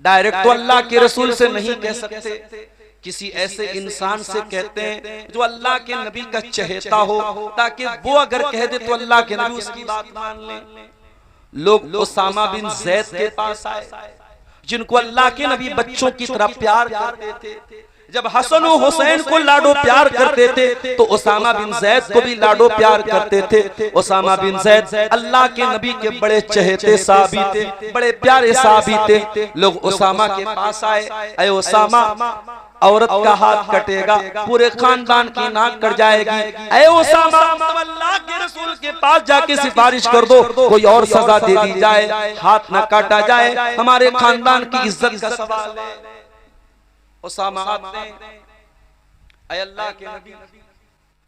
डायरेक्ट तो अल्लाह के रसूल से नहीं कह सकते, किसी ऐसे इंसान से कहते हैं जो अल्लाह के नबी का चहेता हो, ताकि वो अगर कह दे तो अल्लाह के नबी उसकी बात मान ले। लोग उसामा बिन जैद के पास आए, जिनको अल्लाह के नबी बच्चों की तरह प्यार करते थे। जब हसन और हुसैन को लाडो प्यार करते थे तो उसामा बिन जैद को भी लाडो प्यार करते थे। उसामा बिन जैद अल्लाह के नबी के बड़े चहेते साहबी थे, बड़े प्यारे साहबी थे। लोग उसामा के पास आए, अय उसामा औरत का हाथ कटेगा, पूरे खानदान की नाक कट जाएगी, अय उसामा अल्लाह के रसूल के पास जाके सिफारिश कर दो, कोई और सजा दे दी जाए, हाथ न काटा जाए, हमारे खानदान की इज्जत का सवाल है। उसामा आते हैं, अय अल्लाह के नबी,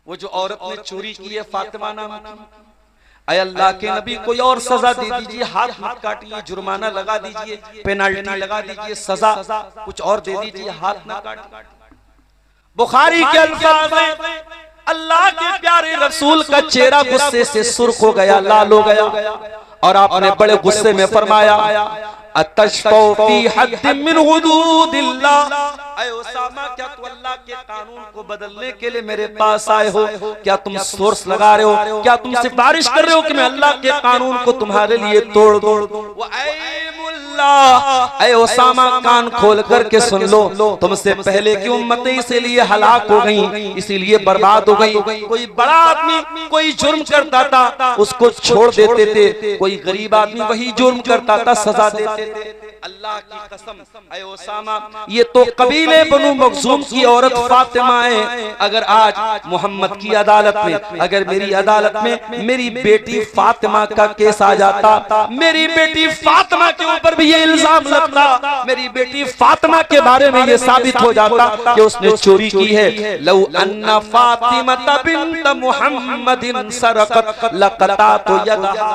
वो जो औरत ने चोरी की है फातिमा नाम की, अय अल्लाह के नबी कोई और सजा दे दीजिए, हाथ मत काटिए, जुर्माना लगा दीजिए, पेनल्टी लगा दीजिए, सजा कुछ और दे दीजिए, हाथ ना काटिए। बुखारी के अल्फाज हैं, अल्लाह के प्यारे रसूल का चेहरा गुस्से से सुर्ख हो गया, लाल हो गया, और आपने बड़े गुस्से में फरमाया, अतशफौ फी हद्द मिन हुदूदिल्लाह, अय उसामा क्या तू अल्लाह के कानून को बदलने के लिए मेरे पास आए हो? क्या तुम सोर्स लगा रहे हो? क्या तुम सिफारिश कर रहे हो कि मैं अल्लाह के कानून को तुम्हारे लिए तोड़ दूं? अय उसामा कान खोल करके सुन लो, तुमसे पहले की उम्मतें इसीलिए हलाक हो गई, इसीलिए बर्बाद हो गई। कोई बड़ा आदमी कोई जुर्म करता था उसको छोड़ देते थे, कोई गरीब आदमी वही जुर्म करता था सजा देते थे। अल्लाह की कसम अय उसामा, ये तो कबीले बनु मखजूम की औरत फातिमा है। अगर आज मोहम्मद की अदालत में, अगर मेरी अदालत में मेरी बेटी फातिमा का केस आ जाता, मेरी बेटी फातिमा के ऊपर भी ये इल्जाम लगता, मेरी बेटी फातिमा के बारे में ये साबित हो जाता कि उसने चोरी की है, लौ अन्ना फातिमा बिन्त मुहम्मदिन सरकत लक़तातु यदहा,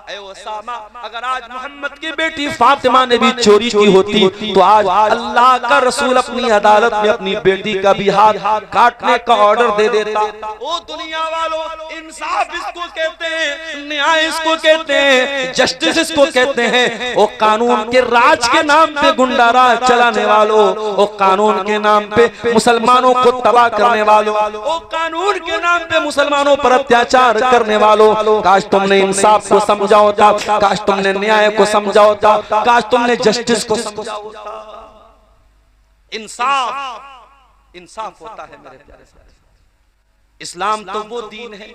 ऐ उसामा अगर आज मोहम्मद की बेटी फातिमा ने भी चोरी की होती तो आज अल्लाह का रसूल अपनी अदालत में अपनी बेटी का भी हाथ काटने का ऑर्डर दे देता। ओ दुनिया वालों, इंसाफ इसको कहते हैं, न्याय इसको कहते हैं, जस्टिस इसको कहते हैं। ओ कानून के राज के नाम पे गुंडा राज चलाने वालों, ओ कानून के नाम पे मुसलमानों को तबाह करने वालों, ओ कानून के नाम पे मुसलमानों पर अत्याचार करने वालों, काश तुमने इंसाफ को समझा होता, काश तुमने न्याय को समझा होता, काश तुमने जस्टिस को समझा होता। इंसाफ होता है मेरे प्यारे साथी। इस्लाम तो वो दीन है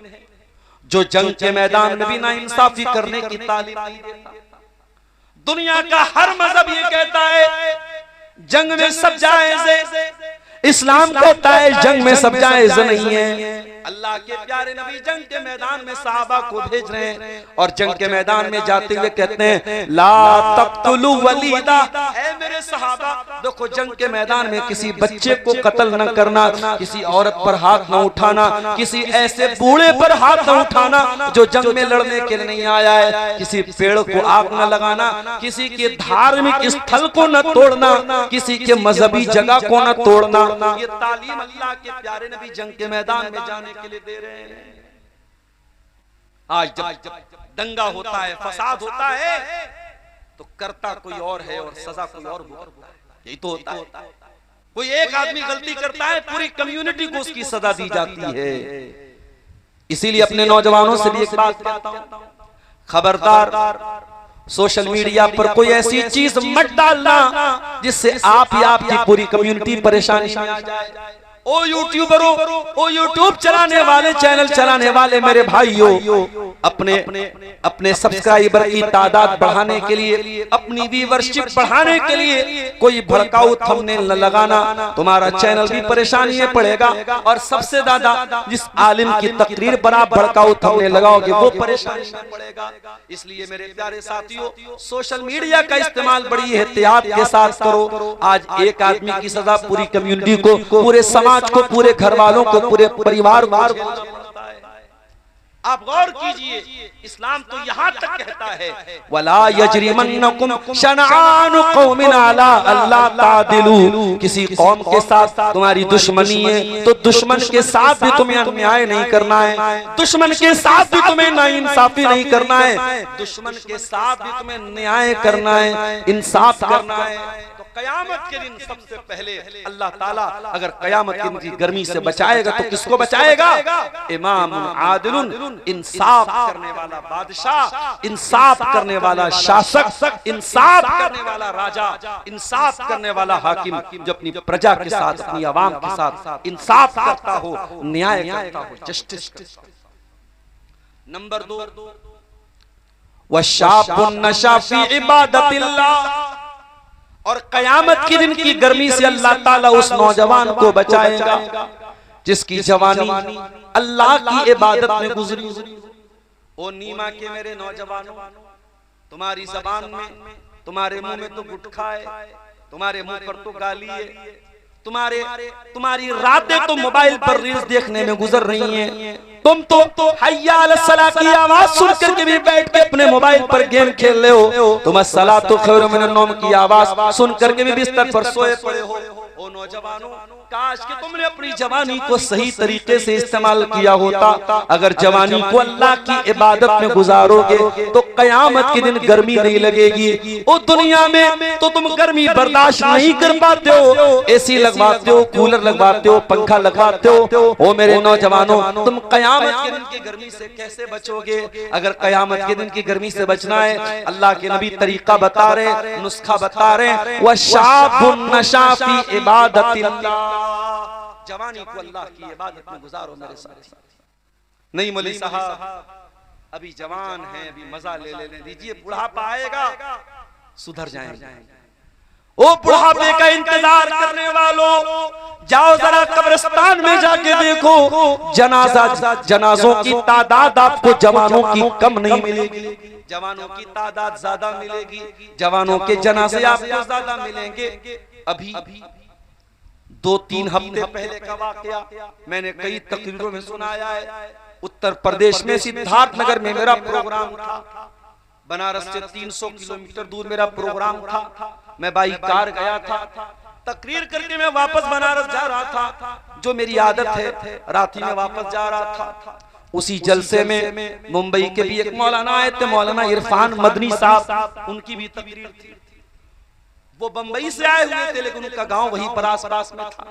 जो जंग के मैदान में भी ना इंसाफी करने की तालीम नहीं देता। दुनिया का हर मजहब ये कहता है जंग में सब जायज है, इस्लाम कहता है जंग में सब जायज नहीं है। अल्लाह के प्यारे नबी जंग के मैदान में सहाबा को भेज रहे हैं और जंग के मैदान में जाते हुए कहते हैं ला तक़्तुलू वलीदा, ऐ मेरे सहाबा देखो जंग के मैदान में किसी बच्चे को कत्ल न करना, किसी औरत पर हाथ न उठाना, किसी ऐसे बूढ़े पर हाथ न उठाना जो जंग में लड़ने के लिए नहीं आया है, किसी पेड़ को आग न लगाना, किसी के धार्मिक स्थल को न तोड़ना, किसी के मजहबी जगह को न तोड़ना। ये तालीम अल्लाह के प्यारे नबी जंग के मैदान में जाने के लिए दे रहे हैं। आज जब दंगा होता है, फसाद होता है, तो करता कोई और है और सजा कोई और होता है। यही तो होता है। कोई एक आदमी गलती करता है, पूरी कम्युनिटी को उसकी सजा दी जाती है। इसीलिए अपने नौजवानों से भी एक बात कहता हूं, खबरदार सोशल मीडिया पर कोई ऐसी चीज मत डालना जिससे आप या आपकी पूरी कम्युनिटी परेशानी में आ जाए। ओ यूट्यूबरों, ओ यूट्यूब चलाने वाले, चैनल चलाने वाले मेरे भाइयों, अपने सब्सक्राइबर की तादाद बढ़ाने के लिए, अपनी व्यूअरशिप बढ़ाने के लिए कोई भड़काऊ थंबनेल न लगाना, तुम्हारा चैनल भी परेशानी में पड़ेगा। और सबसे ज्यादा जिस आलिम की तकरीर पर आप भड़काऊ थंबनेल लगाओगे वो परेशानी में पड़ेगा। इसलिए मेरे प्यारे साथियों, सोशल मीडिया का इस्तेमाल बड़ी एहतियात के साथ करो। आज एक आदमी की सजा पूरी कम्युनिटी को, पूरे समाज को, पूरे घर वालों को, पूरे परिवार को। आप गौर कीजिए, इस्लाम तो यहाँ तक कहता है, वला यजरिमन्नकुम शनआनु कौमिन अला अल्ला तादिलू, किसी कौम के साथ तुम्हारी दुश्मनी है तो दुश्मन के साथ भी तुम्हें अन्याय नहीं करना है, दुश्मन के साथ भी तुम्हें नाइंसाफी नहीं करना है, दुश्मन के साथ भी तुम्हें न्याय करना है, इंसाफ करना है। कयामत के दिन सबसे पहले अल्लाह ताला अगर कयामत के दिन की गर्मी से बचाएगा तो किसको बचाएगा? इमाम आदिलुन, इंसाफ करने वाला बादशाह, इंसाफ करने वाला शासक, इंसाफ करने वाला राजा, इंसाफ करने वाला हाकिम, जो अपनी प्रजा के साथ, अपनी आवाम के साथ इंसाफ करता हो, न्याय करता हो, जस्टिस। नंबर 2, वशाबुन नशा फी इबादतिल्लाह, और कयामत के दिन की गर्मी से अल्लाह ताला उस नौजवान को बचाएगा जिसकी जवानी अल्लाह की इबादत में गुजरी। ओ नीमा के मेरे नौजवानों, तुम्हारी जबान में, तुम्हारे मुंह में तो गुटखा है, तुम्हारे मुंह पर तो गाली है, तुम्हारी रातें तो मोबाइल पर रील्स देखने में गुजर रही हैं। तुम तो हय्या अल सलाह की आवाज सुन करके भी बैठ के अपने मोबाइल पर गेम खेल रहे हो, तुम अस्सलातु खैरुम मिनन नौम की आवाज सुन करके भी बिस्तर पर सोए पड़े हो। ओ नौजवानों, काश कि तुमने अपनी जवानी को सही तरीके से इस्तेमाल किया होता। अगर जवानी को अल्लाह की इबादत में गुजारोगे तो कयामत के दिन गर्मी नहीं लगेगी। ओ दुनिया में तो तुम गर्मी बर्दाश्त नहीं कर पाते हो, एसी लगवाते हो, कूलर लगवाते हो, पंखा लगवाते हो। ओ मेरे नौजवानों, तुम कयामत के दिन की गर्मी से कैसे बचोगे? अगर कयामत के दिन की गर्मी से बचना है, अल्लाह के नबी तरीका बता रहे, नुस्खा बता रहे, वशाबुन नशा फी इबादतिल्लाह, जवानी को अल्लाह की इबादत में गुजारो मेरे साथ। नहीं मौलवी साहब, अभी जवान हैं, अभी मजा ले दीजिए, बुढ़ापा आएगा सुधर जाएंगे। ओ बुढ़ापे का इंतजार करने वालों, जाओ जरा कब्रिस्तान में जाके देखो, जनाजों की तादाद आपको जवानों की कम नहीं मिलेगी, जवानों की तादाद ज्यादा मिलेगी, जवानों के जनाजे आपको ज्यादा मिलेंगे। अभी 2-3 हफ्ते पहले का वाकया मैंने कई तकरीरों में सुनाया है। उत्तर प्रदेश में सिद्धार्थ नगर में मेरा प्रोग्राम था, बनारस से 300 किलोमीटर दूर मेरा प्रोग्राम था। मैं बाई कार गया था, तकरीर करके मैं वापस बनारस जा रहा था, जो मेरी आदत है, रात में वापस जा रहा था। उसी जलसे में मुंबई के भी एक मौलाना आए थे, मौलाना इरफान मदनी साहब, उनकी भी तकरीर थी। वो बंबई से आए हुए थे लेकिन उनका गांव वहीं पर आसपास में था।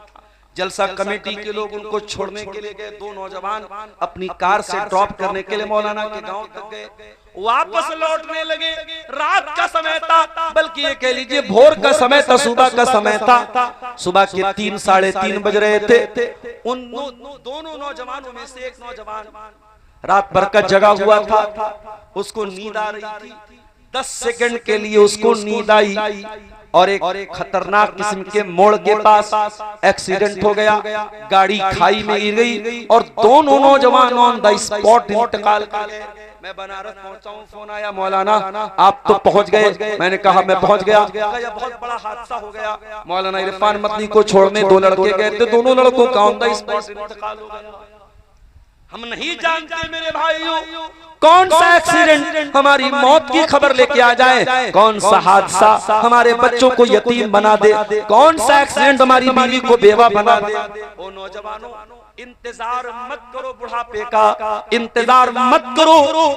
जलसा कमेटी के लोग उनको छोड़ने के लिए गए, 2 नौजवान अपनी कार से ड्रॉप करने के लिए मौलाना के गांव तक गए, वापस लौटने लगे। रात का समय था, बल्कि ये कह लीजिए भोर का समय था, सुबह का समय था। सुबह के 3 साढ़े 3 बज रहे थे। उन दोनों नौजवानों में से एक नौजवान रात भर का जगा हुआ था, उसको नींद आ रही थी। 10 सेकंड के लिए उसको नींद आई और एक खतरनाक किस्म के मोड़ के पास एक्सीडेंट हो गया, गाड़ी खाई में गिर गई और दोनों नौजवान ऑन द स्पॉट इंतकाल कर गए। मैं बनारस पहुंचा हूं, फोन आया, मौलाना आप तो पहुंच गए। मैंने कहा मैं पहुंच गया। यह बहुत बड़ा हादसा हो गया। मौलाना इरफान मदनी को छोड़ने 2 लड़के गए थे, दोनों लड़कों का ऑन द स्पॉट इंतकाल हो गया। हम नहीं जानते मेरे भाइयों, कौन सा एक्सीडेंट हमारी मौत की खबर लेके आ जाए, कौन सा हादसा हमारे बच्चों को यतीम बना दे, कौन सा एक्सीडेंट हमारी बीवी को बेवा बना दे। ओ नौजवानों, इंतजार मत करो बुढ़ापे का, इंतजार मत करो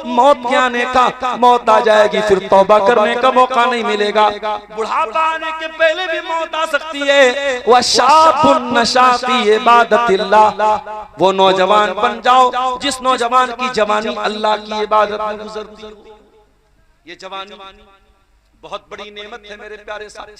मौत के आने का। मौत आ जाएगी फिर तौबा करने का मौका नहीं मिलेगा। बुढ़ापा आने के पहले भी मौत आ सकती है। वशाबुन नशा फी इबादतिल्लाह, वो नौजवान बन जाओ जिस नौजवान की जवानी अल्लाह की इबादत में गुजरती हो। ये जवानी बहुत बड़ी नेमत है मेरे प्यारे साथी।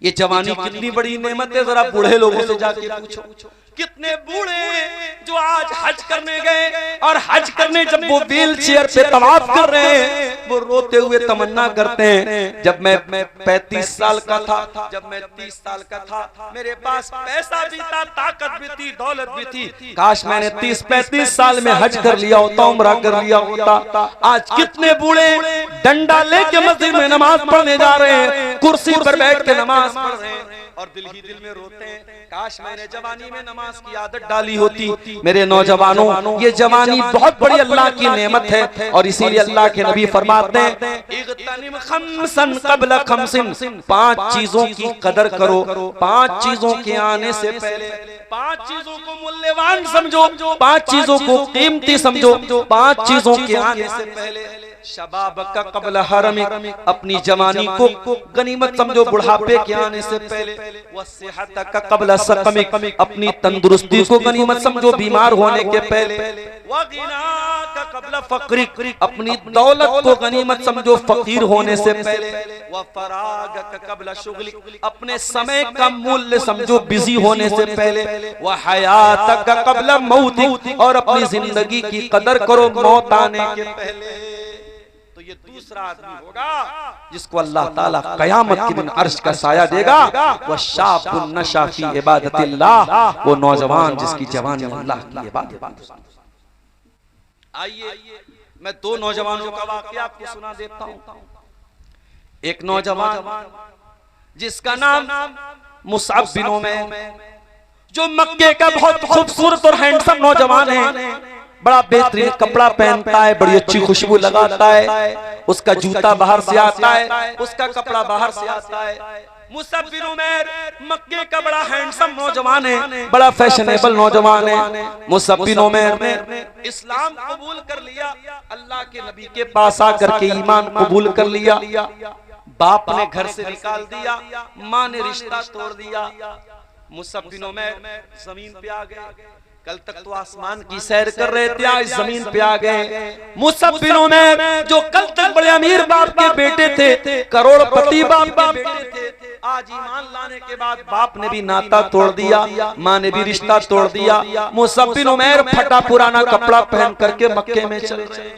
ये जवानी कितनी बड़ी नेमत है, जरा बूढ़े लोगों से जाके पूछो। कितने बूढ़े जो आज हज करने गए और हज करने जब वो व्हील चेयर पे तवाफ कर रहे हैं, वो रोते हुए तमन्ना करते हैं, जब मैं 35 साल का था, जब मैं 30 साल का था, मेरे पास पैसा भी था, ताकत भी थी, दौलत भी थी, काश मैंने 30-35 साल में हज कर लिया होता, उम्रा कर लिया होता। आज कितने बूढ़े डंडा लेके मस्जिद में नमाज पढ़ने जा रहे हैं, कुर्सी पर बैठ के नमाज पढ़ रहे हैं और दिल ही दिल में रोते हैं, काश मैंने जवानी में नमाज की आदत डाली होती। मेरे नौजवानों, ये जवानी बहुत बड़ी अल्लाह की नेमत है और इसीलिए अल्लाह के नबी फरमाते हैं, इग़तनिम खम्सन क़ब्ल खम्सिन, 5 चीजों की कदर करो, 5 चीजों के आने से पहले, 5 चीजों को मूल्यवान समझो, 5 चीजों को कीमती समझो, 5 चीजों के आने से पहले। शबाब का कबल हरमिक, अपनी जवानी को गनीमत समझो बुढ़ापे के आने से पहले। वस्सिहत का कबल सकमिक, अपनी तंदुरुस्ती को गनीमत समझो बीमार होने के पहले। वगिना का कबल फक्रिक, अपनी दौलत को गनीमत समझो फकीर होने से पहले। वफराग का कबल शुगलिक, अपने समय का मूल्य समझो बिजी होने से पहले। वहयात का कबल मौतिक, और अपनी जिंदगी की कदर करो मौत आने के पहले। ये दूसरा आदमी होगा जिसको अल्लाह ताला कयामत के दिन अर्श का साया देगा। वह शाबुन नशा फी इबादतिल्लाह, वो नौजवान जिसकी जवानी अल्लाह की इबादत। आइए मैं 2 नौजवानों का वाकया आपको सुना देता हूँ। एक नौजवान जिसका नाम मुसअब बिन उमैर, जो मक्के का बहुत खूबसूरत और हैंडसम नौजवान है, बड़ा बेहतरीन कपड़ा पहनता है, बड़ी अच्छी खुशबू लगाता है, उसका जूता बाहर से आता है, उसका कपड़ा बाहर से आता है। मुसअब बिन उमैर मक्के का बड़ा हैंडसम नौजवान है, बड़ा फैशनेबल नौजवान है। मुसअब बिन उमैर ने इस्लाम कबूल कर लिया, अल्लाह के नबी के पास आकर के ईमान कबूल कर लिया। बाप ने घर से निकाल दिया, माँ ने रिश्ता तोड़ दिया। मुसअब बिन उमैर जमीन पे आ गए। कल तक तो आसमान की सैर कर रहे थे, आज जमीन पे आ गए। मुसअब बिन उमैर जो कल तक बड़े अमीर बाप के बेटे थे, करोड़पति बाप के बेटे थे, आज ईमान लाने के बाद बाप ने भी नाता तोड़ दिया, माँ ने भी रिश्ता तोड़ दिया। मुसअब बिन उमैर फटा पुराना कपड़ा पहन करके मक्के में चले गए।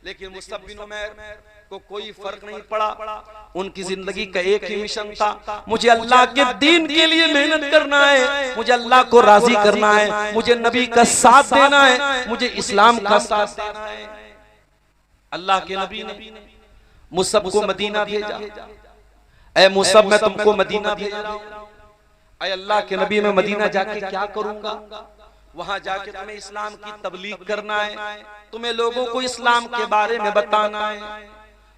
लेकिन मुसअब बिन उमैर को कोई फर्क नहीं पड़ा, उनकी जिंदगी का एक ही मिशन था, मुझे अल्लाह के दीन के लिए मेहनत करना है, मुझे अल्लाह को राजी करना है, मुझे नबी का साथ देना है, मुझे इस्लाम का साथ देना है। अल्लाह के नबी ने मुसअब को मदीना भेजा। ऐ मुसअब, मैं तुमको मदीना भेज रहा हूं। ऐ अल्लाह के नबी, मैं मदीना जाके क्या करूंगा? वहां जाके तुम्हें इस्लाम की तबलीग करना है, तुम्हें लोगों को इस्लाम के बारे में बताना है।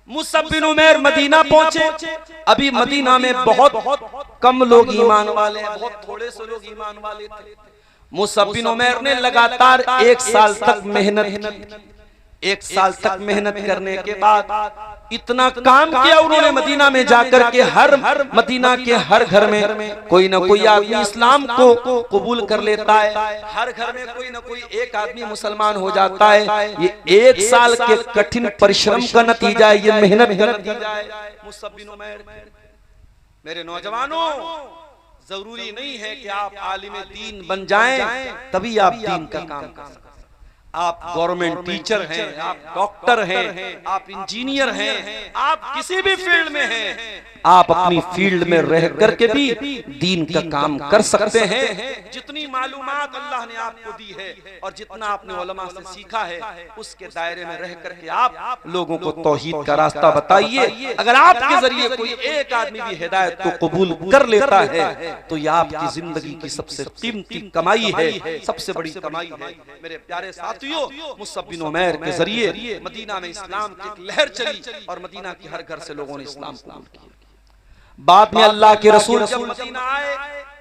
मुसअब बिन उमैर मदीना पहुंचे। अभी मदीना में बहुत कम लोग ईमान वाले, बहुत थोड़े से लोग ईमान वाले थे। मुसअब बिन उमैर ने लगातार 1 साल तक मेहनत की। 1 साल तक मेहनत करने के बाद इतना काम किया उन्होंने, मदीना में जाकर के हर मदीना के हर घर में कोई ना कोई आदमी इस्लाम को कबूल कर लेता है, हर घर में कोई ना कोई एक आदमी मुसलमान हो जाता है। ये 1 साल के कठिन परिश्रम का नतीजा है, ये मेहनत का नतीजा है। मुसअब बिन उमैर, मेरे नौजवानों, जरूरी नहीं है कि आप आलिम दीन बन जाएं तभी आप दीन का काम कर सकते। आप गवर्नमेंट टीचर हैं, आप डॉक्टर हैं, आप इंजीनियर हैं, आप किसी भी फील्ड में हैं, आप अपनी फील्ड में रह करके भी दीन का काम कर सकते हैं। जितनी मालूमात अल्लाह ने आपको दी है और जितना आपने उलमा से सीखा है, उसके दायरे में रह करके आप लोगों को तौहीद का रास्ता बताइए। अगर आपके जरिए कोई एक आदमी भी हिदायत को कबूल कर लेता है तो यह आपकी जिंदगी की सबसे कीमती कमाई है, सबसे बड़ी कमाई है। मेरे प्यारे साथियों, मुसअब बिन उमैर के जरिए मदीना में इस्लाम की एक लहर चली और मदीना के हर घर से लोगों ने इस्लाम कबूल किया। बाद में अल्लाह के रसूल जब मदीना आए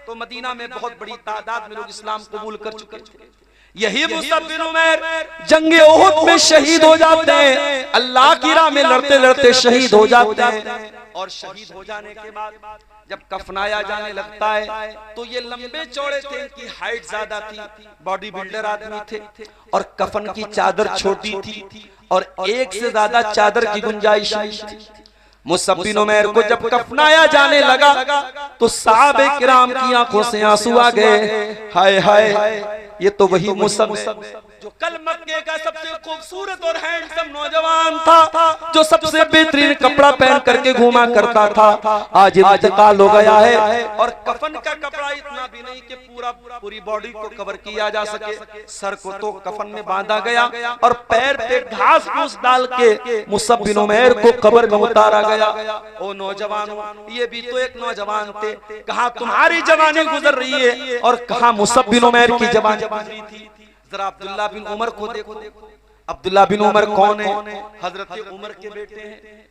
तो मदीना में बहुत बड़ी तादाद में लोग इस्लाम कबूल कर चुके थे। यही मुसअब बिन उमैर जंगे उहुद में शहीद हो जाते हैं, अल्लाह की राह में लड़ते लड़ते शहीद हो जाते हैं। और शहीद हो जाने के बाद जब कफनाया जाने लगता है तो ये लंबे चौड़े थे, इनकी हाइट ज्यादा थी, बॉडी बिल्डर आदमी थे और कफन की चादर छोटी थी और एक से ज्यादा चादर की गुंजाइश नहीं थी। मुसअब बिन उमैर को जब कफनाया जाने लगा तो सहाबे किराम की आंखों से आंसू आ गए। हाय हाय, ये तो वही मुसअब जो कल मक्के का सबसे खूबसूरत और हैंडसम नौजवान था, जो सबसे बेहतरीन कपड़ा पहन करके घूमा करता था, आज इंतकाल हो गया है। और कफन का कपड़ा इतना भी नहीं कि पूरी बॉडी को कवर किया जा सके, सर को तो कफन में बांधा गया और पैर पे घास फूस डाल के मुसअब बिन उमैर को कब्र में उतारा गया। ओ नौजवानों, ये भी तो एक नौजवान थे, कहाँ तुम्हारी जवानी गुजर रही है और कहाँ मुसअब बिन उमैर की जवानी गुजरी थी। जरा अब्दुल्ला बिन उमर को देखो। अब्दुल्ला बिन उमर कौन है? हजरत उमर के बेटे हैं।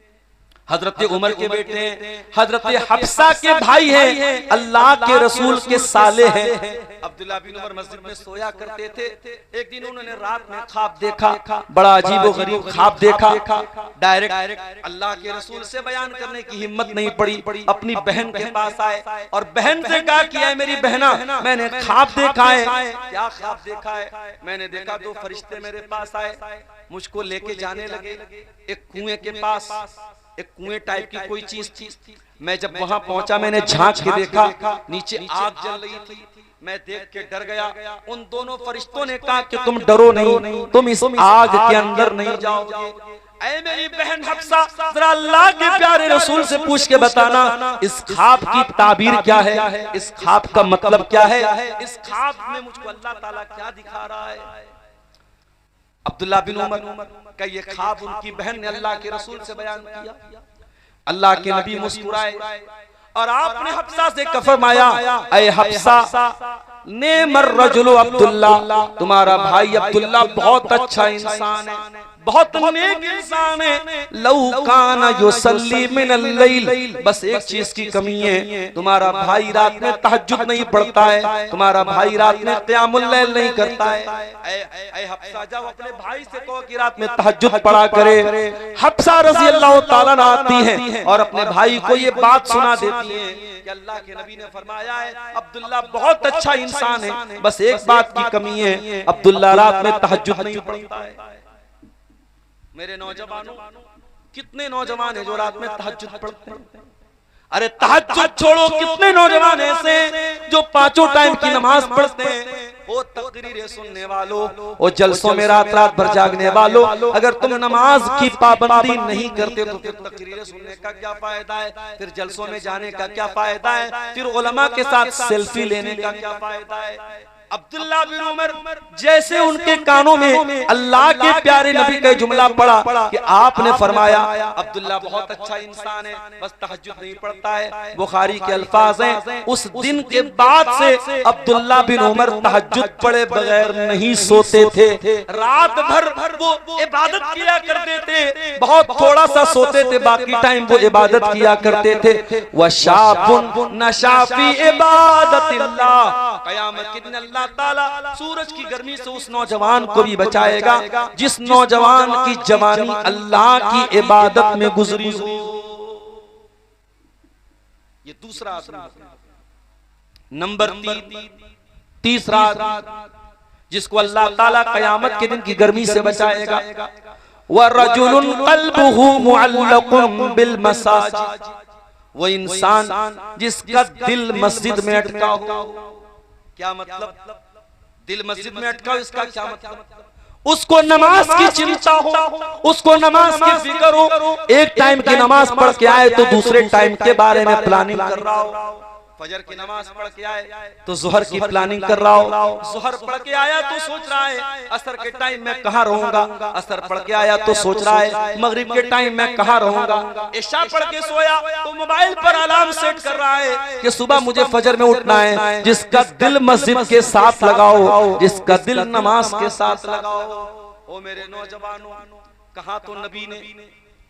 हजरत उमर के बेटे हैं, हजरत हफ्सा के भाई हैं, अल्लाह के रसूल के साले हैं। अब्दुल्ला बिन उमर मस्जिद में सोया करते थे। एक दिन उन्होंने रात में ख्वाब देखा, बड़ा अजीब व गरीब ख्वाब देखा। डायरेक्ट अल्लाह के रसूल से बयान करने की हिम्मत नहीं पड़ी, अपनी बहन के पास आए और बहन से कहा कि है मेरी बहना, मैंने ख्वाब देखा है। क्या ख्वाब देखा है? मैंने देखा दो फरिश्ते मेरे पास आए, मुझको लेके जाने लगे एक कुएं के पास। एक कुएं टाइप की कोई चीज थी। मैं जब वहां पहुंचा, मैंने झांक के देखा, नीचे आग जल रही थी। मैं देख के डर गया। उन दोनों फरिश्तों ने कहा कि तुम डरो नहीं, तुम इस आग के अंदर नहीं जाओगे। ऐ मेरी बहन हफ्सा, जरा अल्लाह के प्यारे रसूल से पूछ के बताना, इस ख्वाब की ताबीर क्या है, इस ख्वाब का मतलब क्या है, इस ख्वाब में मुझको अल्लाह ताला क्या दिखा रहा है। अब्दुल्ला बिन उमर का ये ख्वाब उनकी बहन ने अल्लाह के रसूल से बयान किया। अल्लाह के नबी मुस्कुराए और आपने हफ्सा से फरमाया, ऐ हफ्सा, नेमर रजुल अब्दुल्ला, तुम्हारा भाई अब्दुल्ला बहुत अच्छा इंसान है, बहुत नेक इंसान है। लौ कान युसल्ली मिनल लैल, बस एक चीज की कमी है, तुम्हारा भाई रात में तहज्जुद नहीं पढ़ता है, तुम्हारा भाई रात में क़यामुल लैल नहीं करता है। ऐ हफ्सा, जाओ अपने भाई से कहो कि रात में तहज्जुद पढ़ा करे। हफ्सा रज़ी अल्लाह ताला अन्हा आती हैं और अपने भाई को ये बात सुना देती हैं कि अल्लाह के नबी ने फरमाया है अब्दुल्ला बहुत अच्छा इंसान है, बस एक बात की कमी है, अब्दुल्ला रात में तहज्जुद नहीं पढ़ता है। मेरे नौजवानों, कितने नौजवान हैं जो रात में तहज्जुद पढ़ते हैं? अरे तहज्जुद छोड़ो, कितने नौजवान ऐसे जो पांचों टाइम की नमाज पढ़ते हैं। वो तकरीरें सुनने वालों, वो जलसों में रात रात भर जागने वालों, अगर तुम नमाज की पाबंदी नहीं करते तो फिर तकरीरें सुनने का क्या फायदा है, फिर जलसों में जाने का क्या फायदा है, फिर उलमा के साथ सेल्फी लेने का क्या फायदा है। अब्दुल्ला बिन उमर जैसे उनके कानों में अल्लाह के प्यारे नबी का जुमला पड़ा कि आपने फरमाया अब्दुल्ला बहुत अच्छा इंसान है, बस तहज्जुद नहीं पढ़ता है, बुखारी के अल्फाज हैं, उस दिन के बाद से अब्दुल्ला बिन उमर तहज्जुद पढ़े बगैर नहीं सोते थे। रात भर वो इबादत किया करते थे, बहुत थोड़ा सा सोते थे, बाकी टाइम वो इबादत किया करते थे। वशाबुन नशा फी इबादतिल्लाह, क़यामत के दिन अल्लाह ताला सूरज की गर्मी से उस नौजवान को भी बचाएगा जिस नौजवान की जवानी अल्लाह की इबादत में गुजरी हो। ये दूसरा नंबर तीसरा जिसको अल्लाह ताला क़यामत के दिन की गर्मी से बचाएगा, व रजुलुन क़ल्बुहु मुअल्लक़ुन बिल मसाजिद, वो इंसान जिसका दिल मस्जिद में अटका हो। क्या मतलब? दिल मस्जिद में अटका हो, इसका क्या मतलब? उसको नमाज की चिंता हो, उसको नमाज की फिक्र हो, एक टाइम की नमाज पढ़ के आए तो दूसरे टाइम के बारे में प्लानिंग कर रहा हो। फजर की नमाज पढ़ के आए तो जोहर की प्लानिंग कर रहा हो, जोहर पढ़ के आया तो सोच रहा है असर के टाइम में कहाँ रहूंगा, असर पढ़ के आया तो सोच रहा है मगरिब के टाइम में कहाँ रहूंगा, इशा पढ़ के सोया तो मोबाइल पर अलार्म सेट कर रहा है कि सुबह मुझे फजर में उठना है। जिसका दिल मस्जिद के साथ लगाओ, जिसका दिल नमाज के साथ लगाओ। ओ मेरे नौजवानों, कहाँ तो नबी ने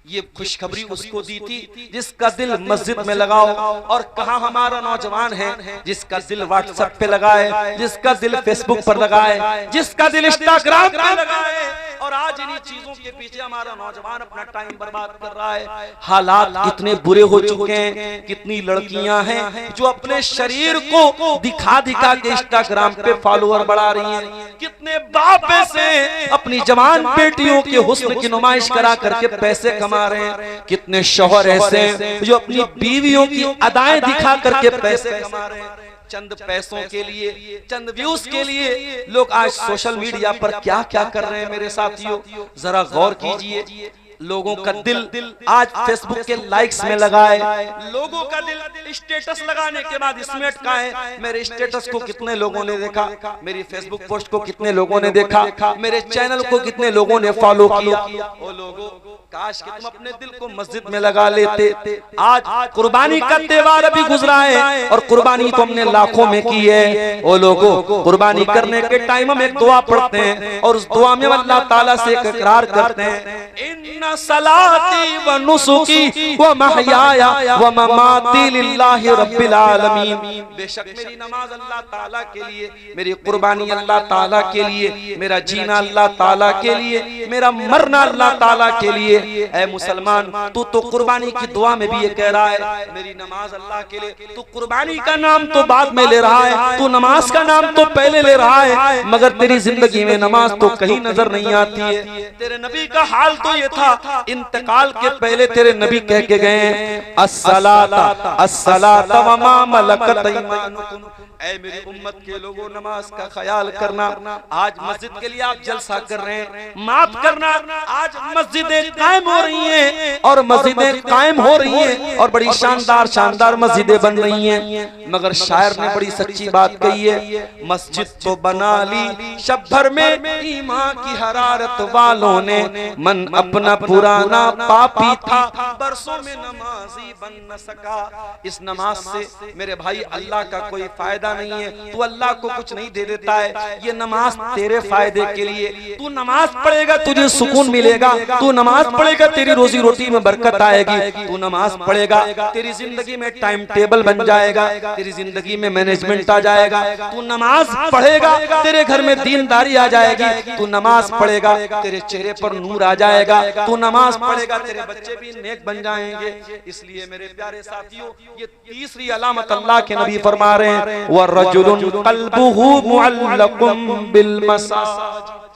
ये खुशखबरी उसको दी थी जिसका दिल मस्जिद में लगाओ, और कहाँ हमारा नौजवान है जिसका दिल व्हाट्सएप पे लगाए, जिसका दिल फेसबुक पर लगाए, जिसका दिल इंस्टाग्राम पे लगाए। और आज इन्हीं चीजों के पीछे हमारा नौजवान अपना टाइम बर्बाद कर रहा है। हालात कितने बुरे हो चुके हैं, कितनी लड़कियां हैं जो अपने शरीर को दिखा दिखा के इंस्टाग्राम पे फॉलोअर बढ़ा रही हैं, कितने बाप ऐसे अपनी जवान बेटियों के हुस्न की नुमाइश करा करके पैसे कमा रहे हैं। कितने शौहर ऐसे जो अपनी बीवियों की अदाएं दिखा करके पैसे कमा रहे हैं। चंद पैसों के लिए, चंद व्यूज के लिए लोग आज सोशल मीडिया पर क्या क्या कर रहे हैं। मेरे साथियों, जरा गौर कीजिए। लोगों का दिल आज फेसबुक के लाइक्स में लगा है। लोगों का दिल स्टेटस लगाने के बाद इसमें अटका है। मेरे स्टेटस को कितने लोगों ने देखा, मेरी फेसबुक पोस्ट को कितने लोगों ने देखा, मेरे चैनल को कितने लोगों ने फॉलो किया। ओ लोगों, काश कि तुम अपने दिल को मस्जिद में लगा लेते। आज कुर्बानी का त्योहार अभी गुजरा है और कुर्बानी तो हमने लाखों में की है। ओ लोगों, कुर्बानी करने के टाइम हम एक दुआ पढ़ते हैं और उस दुआ में अल्लाह ताला से एक इकरार करते हैं, इन्ना सलाती व नुसुकी व महयाया व ममाती लिल्लाहि रब्बिल आलमीन। बेशक मेरी नमाज अल्लाह ताला के लिए, मेरी कुर्बानी अल्लाह ताला के लिए, मेरा जीना अल्लाह ताला के लिए, मेरा मरना अल्लाह ताला के लिए। ऐ मुसलमान, तू तो कुर्बानी की दुआ में भी ये कह रहा है मेरी नमाज अल्लाह के लिए। तू कुर्बानी का नाम तो बाद में ले रहा है, तू नमाज का नाम तो पहले ले रहा है, मगर तेरी जिंदगी में नमाज तो कहीं नजर नहीं आती है। तेरे नबी का हाल तो ये था, इंतकाल के पहले तेरे नबी कह के गए, अस्सलाता अस्सलाता व मा मलकत ऐमानुकुम। ऐ मेरी उम्मत के लोगों, नमाज का ख्याल करना। आज मस्जिद के लिए आप जलसा कर रहे हैं, माफ करना, आज मस्जिदें कायम हो रही हैं और मस्जिदें कायम हो रही हैं और बड़ी शानदार शानदार मस्जिदें बन रही हैं, मगर शायर ने बड़ी सच्ची बात कही है, मस्जिद तो बना ली शब भर में ईमान की हरारत वालों ने, मन अपना पुराना पापी था बरसों में नमाजी बन न सका। इस नमाज से मेरे भाई अल्लाह का कोई फायदा नहीं है, तू अल्लाह को कुछ नहीं दे देता है। ये नमाज तेरे फायदे के लिए, तू नमाज पढ़ेगा तुझे सुकून मिलेगा, तू नमाज पढ़ेगा तेरी रोजी रोटी में बरकत आएगी, तू नमाज पढ़ेगा तेरी जिंदगी में टाइम टेबल बन जाएगा, तेरी जिंदगी में मैनेजमेंट आ जाएगा, तू नमाज पढ़ेगा तेरे घर में दीनदारी आ जाएगी, तू नमाज पढ़ेगा तेरे चेहरे पर नूर आ जाएगा, तू नमाज पढ़ेगा तेरे बच्चे भी नेक बन जाएंगे। इसलिए मेरे प्यारे साथियों, ये तीसरी अलामत अल्लाह के नबी फरमा रहे हैं, वरजुलुन क़ल्बुहु मुअल्लकुम बिल मसाजिद,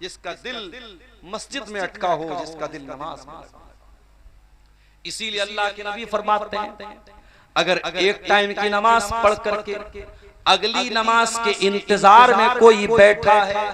जिसका दिल मस्जिद में अटका हो, जिसका दिल नमाज में लगा। इसीलिए अल्लाह के नबी फरमाते हैं, अगर एक टाइम की नमाज पढ़ करके अगली नमाज के इंतजार में कोई बैठा है,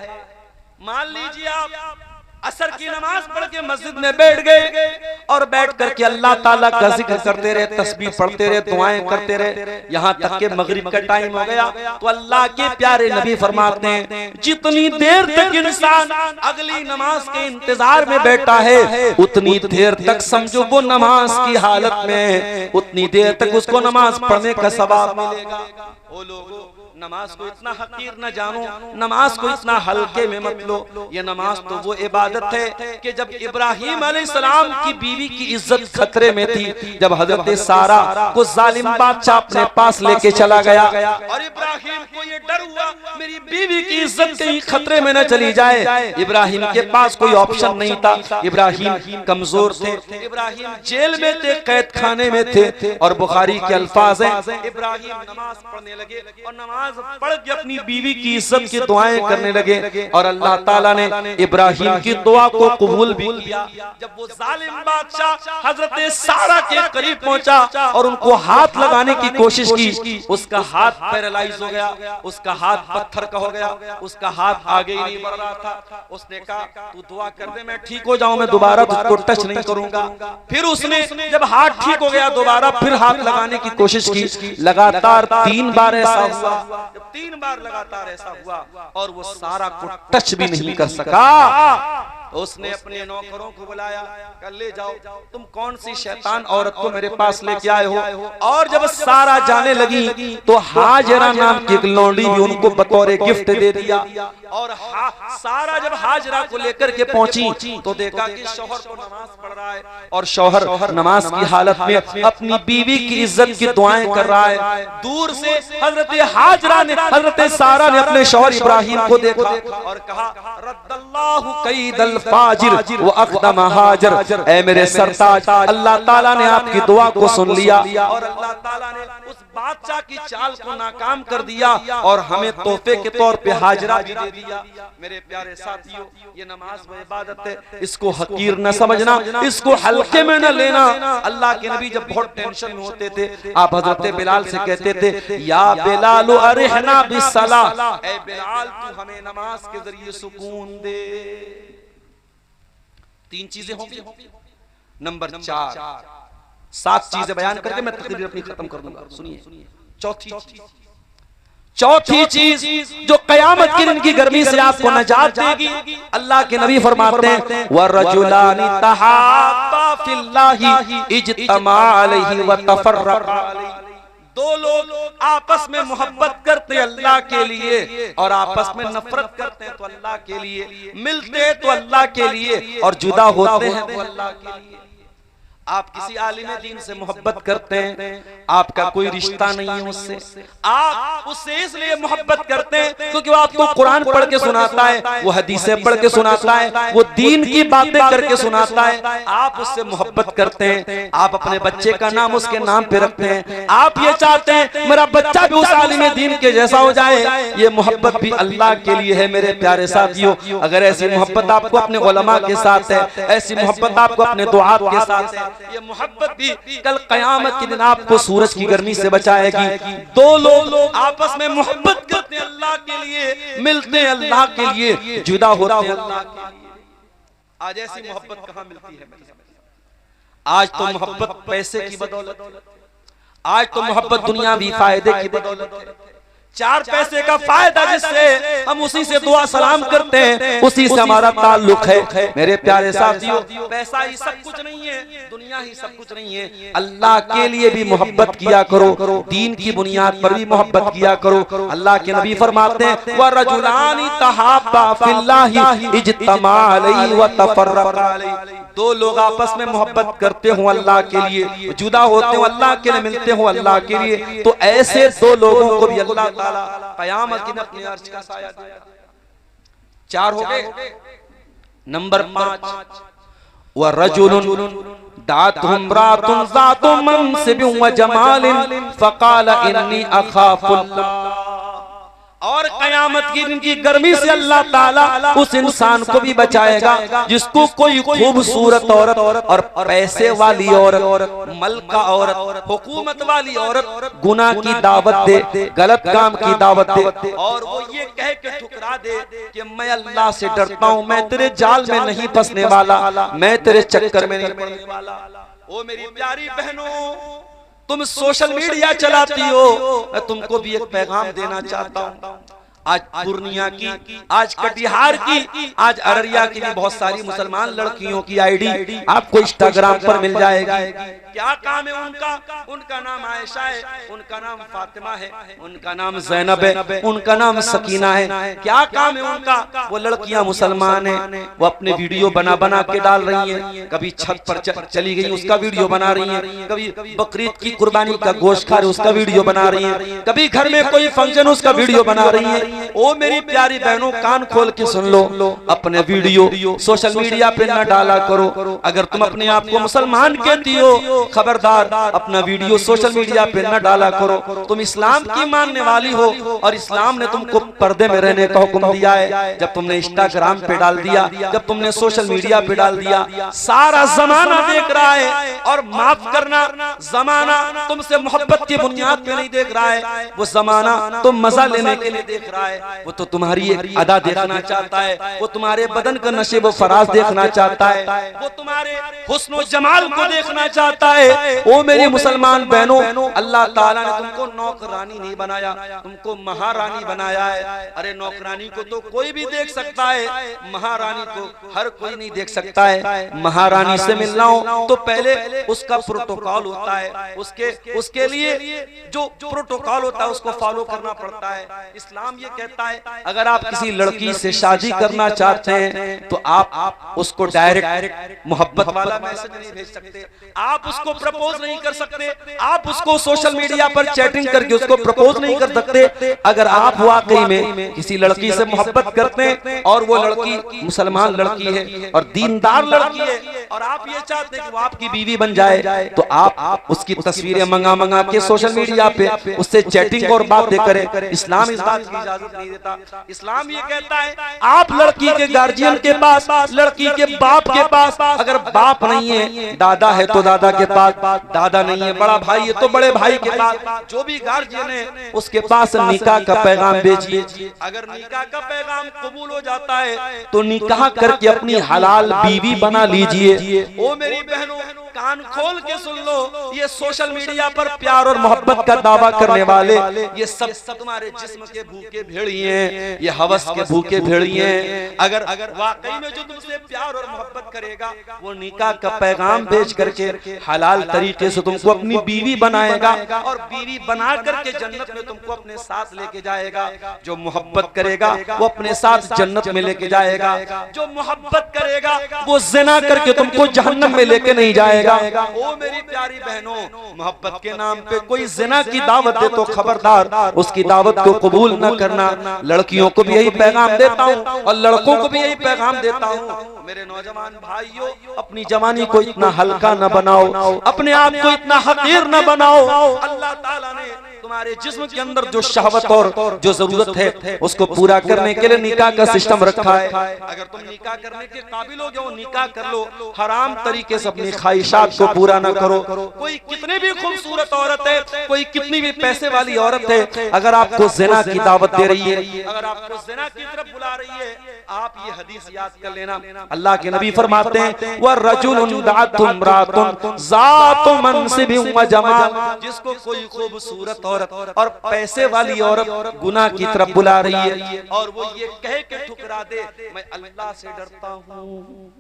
मान लीजिए आप असर की नमाज पढ़ के मस्जिद में बैठ गए और बैठ करके अल्लाह ताला का जिक्र करते रहे, तस्बीह पढ़ते रहे, दुआएं करते रहे, यहाँ तक के मगरिब का टाइम हो गया, तो अल्लाह के प्यारे नबी फरमाते हैं, जितनी देर तक इंसान अगली नमाज के इंतजार में बैठा है, उतनी देर तक समझो वो नमाज की हालत में है, उतनी देर तक उसको नमाज पढ़ने का सवाब मिलेगा। ओ लोगों, नमाज को इतना हकीर न जानो, नमाज को इतना हल्के में मत लो। ये नमाज तो वो इबादत है कि जब इब्राहिम अलैहिस्सलाम की बीवी की इज्जत खतरे में थी, जब हजरत सारा को जालिम बादशाह अपने पास लेके चला गया और इब्राहिम को ये डर हुआ मेरी बीवी की इज्जत कहीं खतरे में न चली जाए, इब्राहिम के पास कोई ऑप्शन नहीं था, इब्राहिम कमजोर थे, इब्राहिम जेल में थे, कैद खाने में थे, और बुखारी के अल्फाज हैं, इब्राहिम नमाज पढ़ने लगे और नमाज पढ़ के अपनी बीवी की इज्जत की दुआएं करने लगे और अल्लाह ताला ने इब्राहिम की दुआ को कबूल भी किया। जब वो जालिम बादशाह हजरत सारा के करीब पहुंचा और उनको हाथ लगाने की कोशिश की, उसका हाथ पैरालाइज हो गया, उसका हाथ पत्थर का हो गया, उसका हाथ आगे ही नहीं बढ़ रहा था। उसने कहा तू दुआ कर दे, मैं ठीक हो जाऊं, मैं दोबारा तुझको टच नहीं करूंगा। फिर उसने जब हाथ ठीक हो गया दोबारा फिर हाथ लगाने की कोशिश की, लगातार 3 बार ऐसा हुआ, जब 3 बार लगातार ऐसा हुआ और वो सारा को टच भी नहीं कर सका, तो उसने अपने नौकरों को बुलाया, कल ले जाओ, तुम कौन सी शैतान औरत को मेरे पास लेके आए हो। और जब सारा जाने लगी तो हाजरा नाम की एक लौंडी भी उनको बतौर गिफ्ट दे दिया। और सारा जब हाजरा को लेकर के पहुंची तो देखा कि शौहर को नमाज पढ़ रहा है और शौहर नमाज की हालत में अपनी बीवी की इज्जत की दुआएं कर रहा है। दूर से हजरत हाजरा ने, हजरत सारा ने अपने शौहर इब्राहिम को देखा और कहा रद्दल्लाहु कैदल फाजिर व अक़दम हाजर, ऐ मेरे सरताज, अल्लाह ताला ने आपकी दुआ को सुन लिया और अल्लाह ताला ने उस बादशाह की चाल को नाकाम कर दिया और हमें तोहफे के तौर पे हाजरा भी दे दिया। मेरे प्यारे साथियों, ये नमाज व इबादत है, इसको हकीर न समझना, इसको हल्के में न लेना। अल्लाह के नबी जब बहुत टेंशन में होते थे, आप हजरत बिलाल से कहते थे, या बिलाल अरिहना बिस्सला, ऐ बिलाल तू हमें नमाज के जरिए सुकून दे। 3 चीजें होंगी। नंबर 4, 7 चीजें बयान करके मैं तकरीर अपनी खत्म कर दूंगा। सुनिए, चौथी चीज जो कयामत के दिन की गर्मी से आपको नजात देगी, अल्लाह के नबी फरमाते हैं, वरजुलानी तहाब्बा फिल्लाहि इज्तमा अलैहि व तफर्रक़ा अलैहि। 2 लोग आपस में मोहब्बत करते हैं अल्लाह के लिए और आपस में नफरत करते हैं तो अल्लाह के लिए, मिलते हैं तो अल्लाह के लिए और जुदा होते हैं तो अल्लाह के लिए। आप किसी आलिम दीन से मोहब्बत करते हैं, आपका कोई रिश्ता नहीं है उससे, आप उससे इसलिए मोहब्बत करते हैं क्योंकि वो आपको कुरान पढ़ के सुनाता है, वो हदीसें पढ़ के सुनाता है, वो दीन की बातें करके सुनाता है, आप उससे मोहब्बत करते हैं। आप अपने बच्चे का नाम उसके नाम पे रखते हैं, आप ये चाहते हैं मेरा बच्चा भी उस आलिम दीन के जैसा हो जाए। ये मोहब्बत भी अल्लाह के लिए है। मेरे प्यारे साथियों, अगर ऐसी मोहब्बत आपको अपने उलमा के साथ है, ऐसी मोहब्बत आपको अपने दुआत के साथ है, ये मोहब्बत भी कल कयामत के दिन आपको सूरज की गर्मी से बचाएगी। 2 लोग आपस में मोहब्बत करते हैं अल्लाह के लिए, मिलते हैं अल्लाह के लिए, जुदा होते हैं अल्लाह के लिए। आज ऐसी मोहब्बत कहां मिलती है? आज तो मोहब्बत पैसे की बदौलत, आज तो मोहब्बत दुनियावी फायदे की बदौलत है। 4 पैसे का फायदा जिससे हम उसी से दुआ सलाम करते हैं, उसी से हमारा ताल्लुक है। मेरे प्यारे साथियों, पैसा ही सब कुछ नहीं है, दुनिया ही सब कुछ नहीं है। अल्लाह के लिए भी मोहब्बत किया करो, दीन की बुनियाद पर भी मोहब्बत किया करो। अल्लाह के नबी फरमाते हैं, वरजुलानी तहाब्बा फिल्लाहि इज्तमा अलैहि व तफर्रक़ा अलैहि। 2 लोग आपस में मोहब्बत करते हो अल्लाह के लिए, जुदा होते हो अल्लाह के लिए, मिलते हो अल्लाह के लिए, तो ऐसे 2 लोगों को भी अल्लाह कयामत के दिन अपने अर्श का साया देगा। 4 हो गए। नंबर 5, वरजुलुन दातहु इम्राअतुन ज़ातु मनसिबिन व जमालिन फ़क़ाल इन्नी अख़ाफ़ुल्लाह। और कयामत की दिन की गर्मी से अल्लाह ताला उस इंसान को भी बचाएगा जिसको कोई खूबसूरत औरत और पैसे वाली औरत, मलका औरत, हुकूमत वाली औरत गुनाह की दावत दे, गलत काम की दावत दे और वो ये कह के ठुकरा दे कि मैं अल्लाह से डरता हूँ, मैं तेरे जाल में नहीं फंसने वाला, मैं तेरे चक्कर में नहीं पड़ने वाला। ओ मेरी प्यारी बहनों, तुम सोशल मीडिया चलाती हो, मैं तुमको भी एक पैगाम देना चाहता हूँ। आज पूर्णिया की, आज कटिहार की, आज अररिया की भी बहुत सारी मुसलमान लड़कियों की आईडी आपको इंस्टाग्राम पर मिल जाएगी। क्या काम है उनका? उनका नाम आयशा है, उनका नाम फातिमा है, उनका नाम ज़ैनब है, उनका नाम सकीना है। क्या काम है उनका? वो लड़कियां मुसलमान हैं, वो अपने वीडियो बना बना के डाल रही हैं। कभी छत पर चली गई उसका वीडियो बना रही हैं, कभी बकरीद की कुर्बानी का गोश्त खा रही उसका वीडियो बना रही हैं, कभी घर में कोई फंक्शन उसका वीडियो बना रही हैं। ओ मेरी प्यारी बहनों, कान खोल के सुन लो, अपने वीडियो सोशल मीडिया पे न डाला करो। अगर तुम अपने आप को मुसलमान कहती हो, खबरदार अपना वीडियो सोशल मीडिया पे न डाला करो। तुम इस्लाम की मानने वाली हो और इस्लाम ने तुमको पर्दे में रहने का हुक्म दिया है। जब तुमने इंस्टाग्राम पे डाल दिया, जब तुमने सोशल मीडिया पे डाल दिया, सारा जमाना देख रहा है। और माफ करना, जमाना तुमसे मोहब्बत की बुनियाद पे नहीं देख रहा है, वो जमाना तुम मजा लेने के लिए देख रहा है। वो तो तुम्हारी एक अदा देखना चाहता है, वो तुम्हारे बदन का नशे व फराज देखना चाहता है, वो तुम्हारे हुस्न जमाल को देखना चाहता है। ओ मेरी मुसलमान बहनों, अल्लाह ताला ने तुमको नौकरानी नहीं बनाया, तुमको महारानी बनाया है। अरे नौकरानी को तो कोई भी देख सकता है, महारानी को हर कोई नहीं देख सकता है। महारानी से मिलना हो तो पहले उसका प्रोटोकॉल होता है, उसके लिए जो प्रोटोकॉल होता है उसको फॉलो करना पड़ता है। इस्लाम ये कहता है अगर आप किसी लड़की से शादी करना चाहते हैं तो आप उसको डायरेक्ट मोहब्बत वाला मैसेज नहीं भेज सकते, आप उसको प्रपोज नहीं कर सकते, आप उसको सोशल मीडिया पर चैटिंग करके उसको प्रपोज नहीं कर सकते। अगर आप वाकई में किसी लड़की से मोहब्बत करते हैं और वो लड़की मुसलमान लड़की है और दीनदार लड़की है और आप ये चाहते हैं कि वो आपकी बीवी बन जाए, तो आप उसकी तस्वीरें मंगा के सोशल मीडिया पे उससे चैटिंग और बातें करें। इस्लाम इस बात की इजाजत नहीं देता। इस्लाम ये कहता है आप लड़की के गार्जियन के पास, लड़की के बाप के पास, अगर बाप नहीं है दादा है तो दादा के पास, दादा नहीं है बड़ा भाई है तो बड़े भाई के पास, जो भी गार्जियन है उसके पास निकाह का पैगाम भेजिए। अगर निकाह का पैगाम कबूल हो जाता है तो निकाह करके अपनी हलाल बीवी बना लीजिए। ओ मेरी बहनों, कान खोल के सुन लो, ये सोशल मीडिया पर प्यार और मोहब्बत का दावा करने वाले ये सब तुम्हारे जिस्म के भूखे भेड़िए हैं, ये हवस के भूखे भेड़िए हैं। अगर वाकई में जो तुमसे प्यार और मोहब्बत करेगा वो निकाह का पैगाम भेज करके हलाल तरीके से तुमको अपनी बीवी बनाएगा और बीवी बना करके जन्नत में तुमको अपने साथ लेके जाएगा। जो मोहब्बत करेगा वो अपने साथ जन्नत में लेके जाएगा, जो मोहब्बत करेगा वो ज़िना करके तुमको जहन्नम में लेके नहीं जाएगा। ओ मेरी प्यारी बहनों, मोहब्बत के नाम पे कोई ज़िना की दावत दे तो खबरदार उसकी दावत को कबूल न करना। लड़कियों को भी यही पैगाम देता हूँ और लड़कों को भी यही पैगाम देता हूँ, मेरे नौजवान भाइयों, अपनी जवानी को इतना हल्का न बनाओ, अपने आप को इतना हकीर न बनाओ। अल्लाह ताला ने तुम्हारे जिस्म के अंदर जो शहवत और जो जरूरत है उसको पूरा करने के लिए निकाह का सिस्टम रखा है। अगर तुम निकाह करने के काबिल हो गए निकाह कर लो, हराम तरीके से अपनी ख्वाहिशात को पूरा ना करो। कोई कितनी भी खूबसूरत औरत है, कोई कितनी भी पैसे वाली औरत है, अगर आपको ज़िना की दावत दे रही है, अगर आपको ज़िना की तरफ बुला रही है, आप ये हदीस याद कर लेना। अल्लाह के नबी फरमाते हैं व रजुलुन दातु इम्रातुन ज़ातु मनसिबिन व जमाल, जिसको कोई खूबसूरत औरत और पैसे वाली औरत गुनाह की तरफ बुला रही है और वो ये कह के ठुकरा दे मैं अल्लाह से डरता हूँ,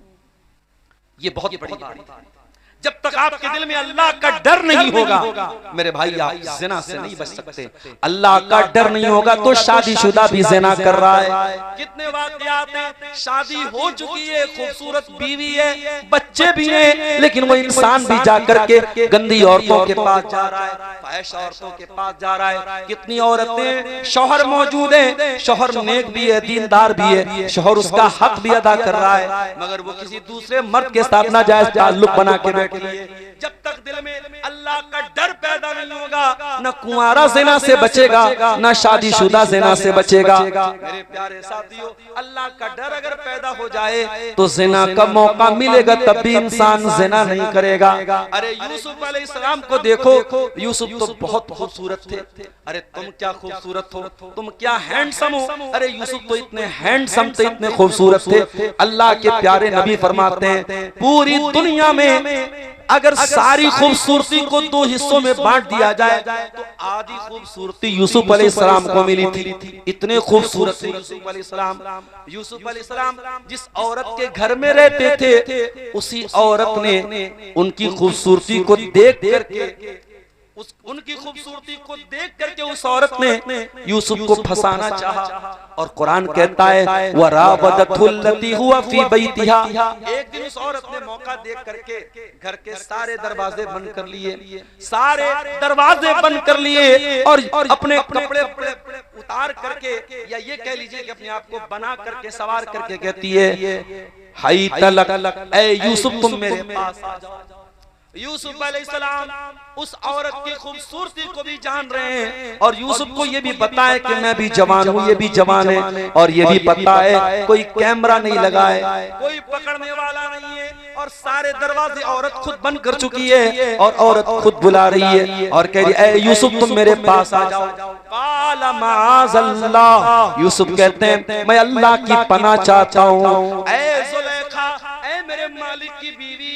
ये बहुत बड़ी बात है। जब तक आपके दिल में अल्लाह का डर नहीं होगा मेरे भाई, आप ज़िना से नहीं बच सकते। अल्लाह का डर नहीं होगा तो शादीशुदा भी ज़िना कर रहा है। कितने वाक़यात हैं, शादी हो चुकी है, खूबसूरत बीवी है, बच्चे भी हैं, लेकिन वो इंसान भी जाकर के गंदी औरतों के पास जा रहा है, फाहिश औरतों के पास जा रहा है। कितनी औरतें, शौहर मौजूद है, शौहर नेक भी है, दीनदार भी है, शौहर उसका हक भी अदा कर रहा है, मगर वो किसी दूसरे मर्द के साथ नाजायज ताल्लुक बना के बैठे। जब तक दिल में अल्लाह का डर पैदा नहीं होगा न कुंवारा ज़िना से बचेगा न शादीशुदा ज़िना से बचेगा। मेरे प्यारे साथियों, अल्लाह का डर अगर पैदा हो जाए तो ज़िना का मौका मिलेगा तब भी इंसान ज़िना नहीं करेगा। अरे यूसुफ अलैहिस्सलाम को देखो, यूसुफ तो बहुत खूबसूरत थे। अरे तुम क्या खूबसूरत हो, तुम क्या हैंडसम हो। अरे यूसुफ तो इतने हैंडसम थे, इतने खूबसूरत थे। अल्लाह के प्यारे नबी फरमाते हैं पूरी दुनिया में अगर सारी खूबसूरती को दो हिस्सों में बांट दिया जाए तो आधी खूबसूरती यूसुफ अलैहिस्सलाम को मिली थी। इतने खूबसूरत थे यूसुफ अलैहिस्सलाम। यूसुफ अलैहिस्सलाम जिस औरत के घर में रहते थे उसी औरत ने उनकी खूबसूरती को देख करके उनकी खूबसूरती को देख करके उस औरत ने यूसुफ को फंसाना चाहा। और कुरान कहता है वरावदतुल्लती हुआ फी बैतिहा, एक दिन उस औरत ने मौका देख करके घर के सारे दरवाजे बंद कर लिए, सारे दरवाजे बंद कर लिए और अपने कपड़े उतार करके, या ये कह लीजिए कि अपने आप को बना करके सवार करके कहती है हाय तलक, ऐ यूसुफ तुम मेरे पास आ जाओ। यूसुफ अलैहिस्सलाम उस औरत की खूबसूरती को भी जान रहे हैं और यूसुफ को ये भी पता है कि मैं भी जवान हूँ, ये भी जवान है, और ये भी पता है कोई कैमरा नहीं लगा है, कोई पकड़ने वाला नहीं है, और सारे दरवाजे औरत खुद बंद कर चुकी है और औरत खुद बुला रही है और कह रही है ऐ यूसुफ तुम मेरे पास आ जाओ। काला माअज़ल्लाह, यूसुफ कहते हैं मैं अल्लाह की पनाह चाहता हूँ। ऐ जुलेखा, ऐ मेरे मालिक की बीवी,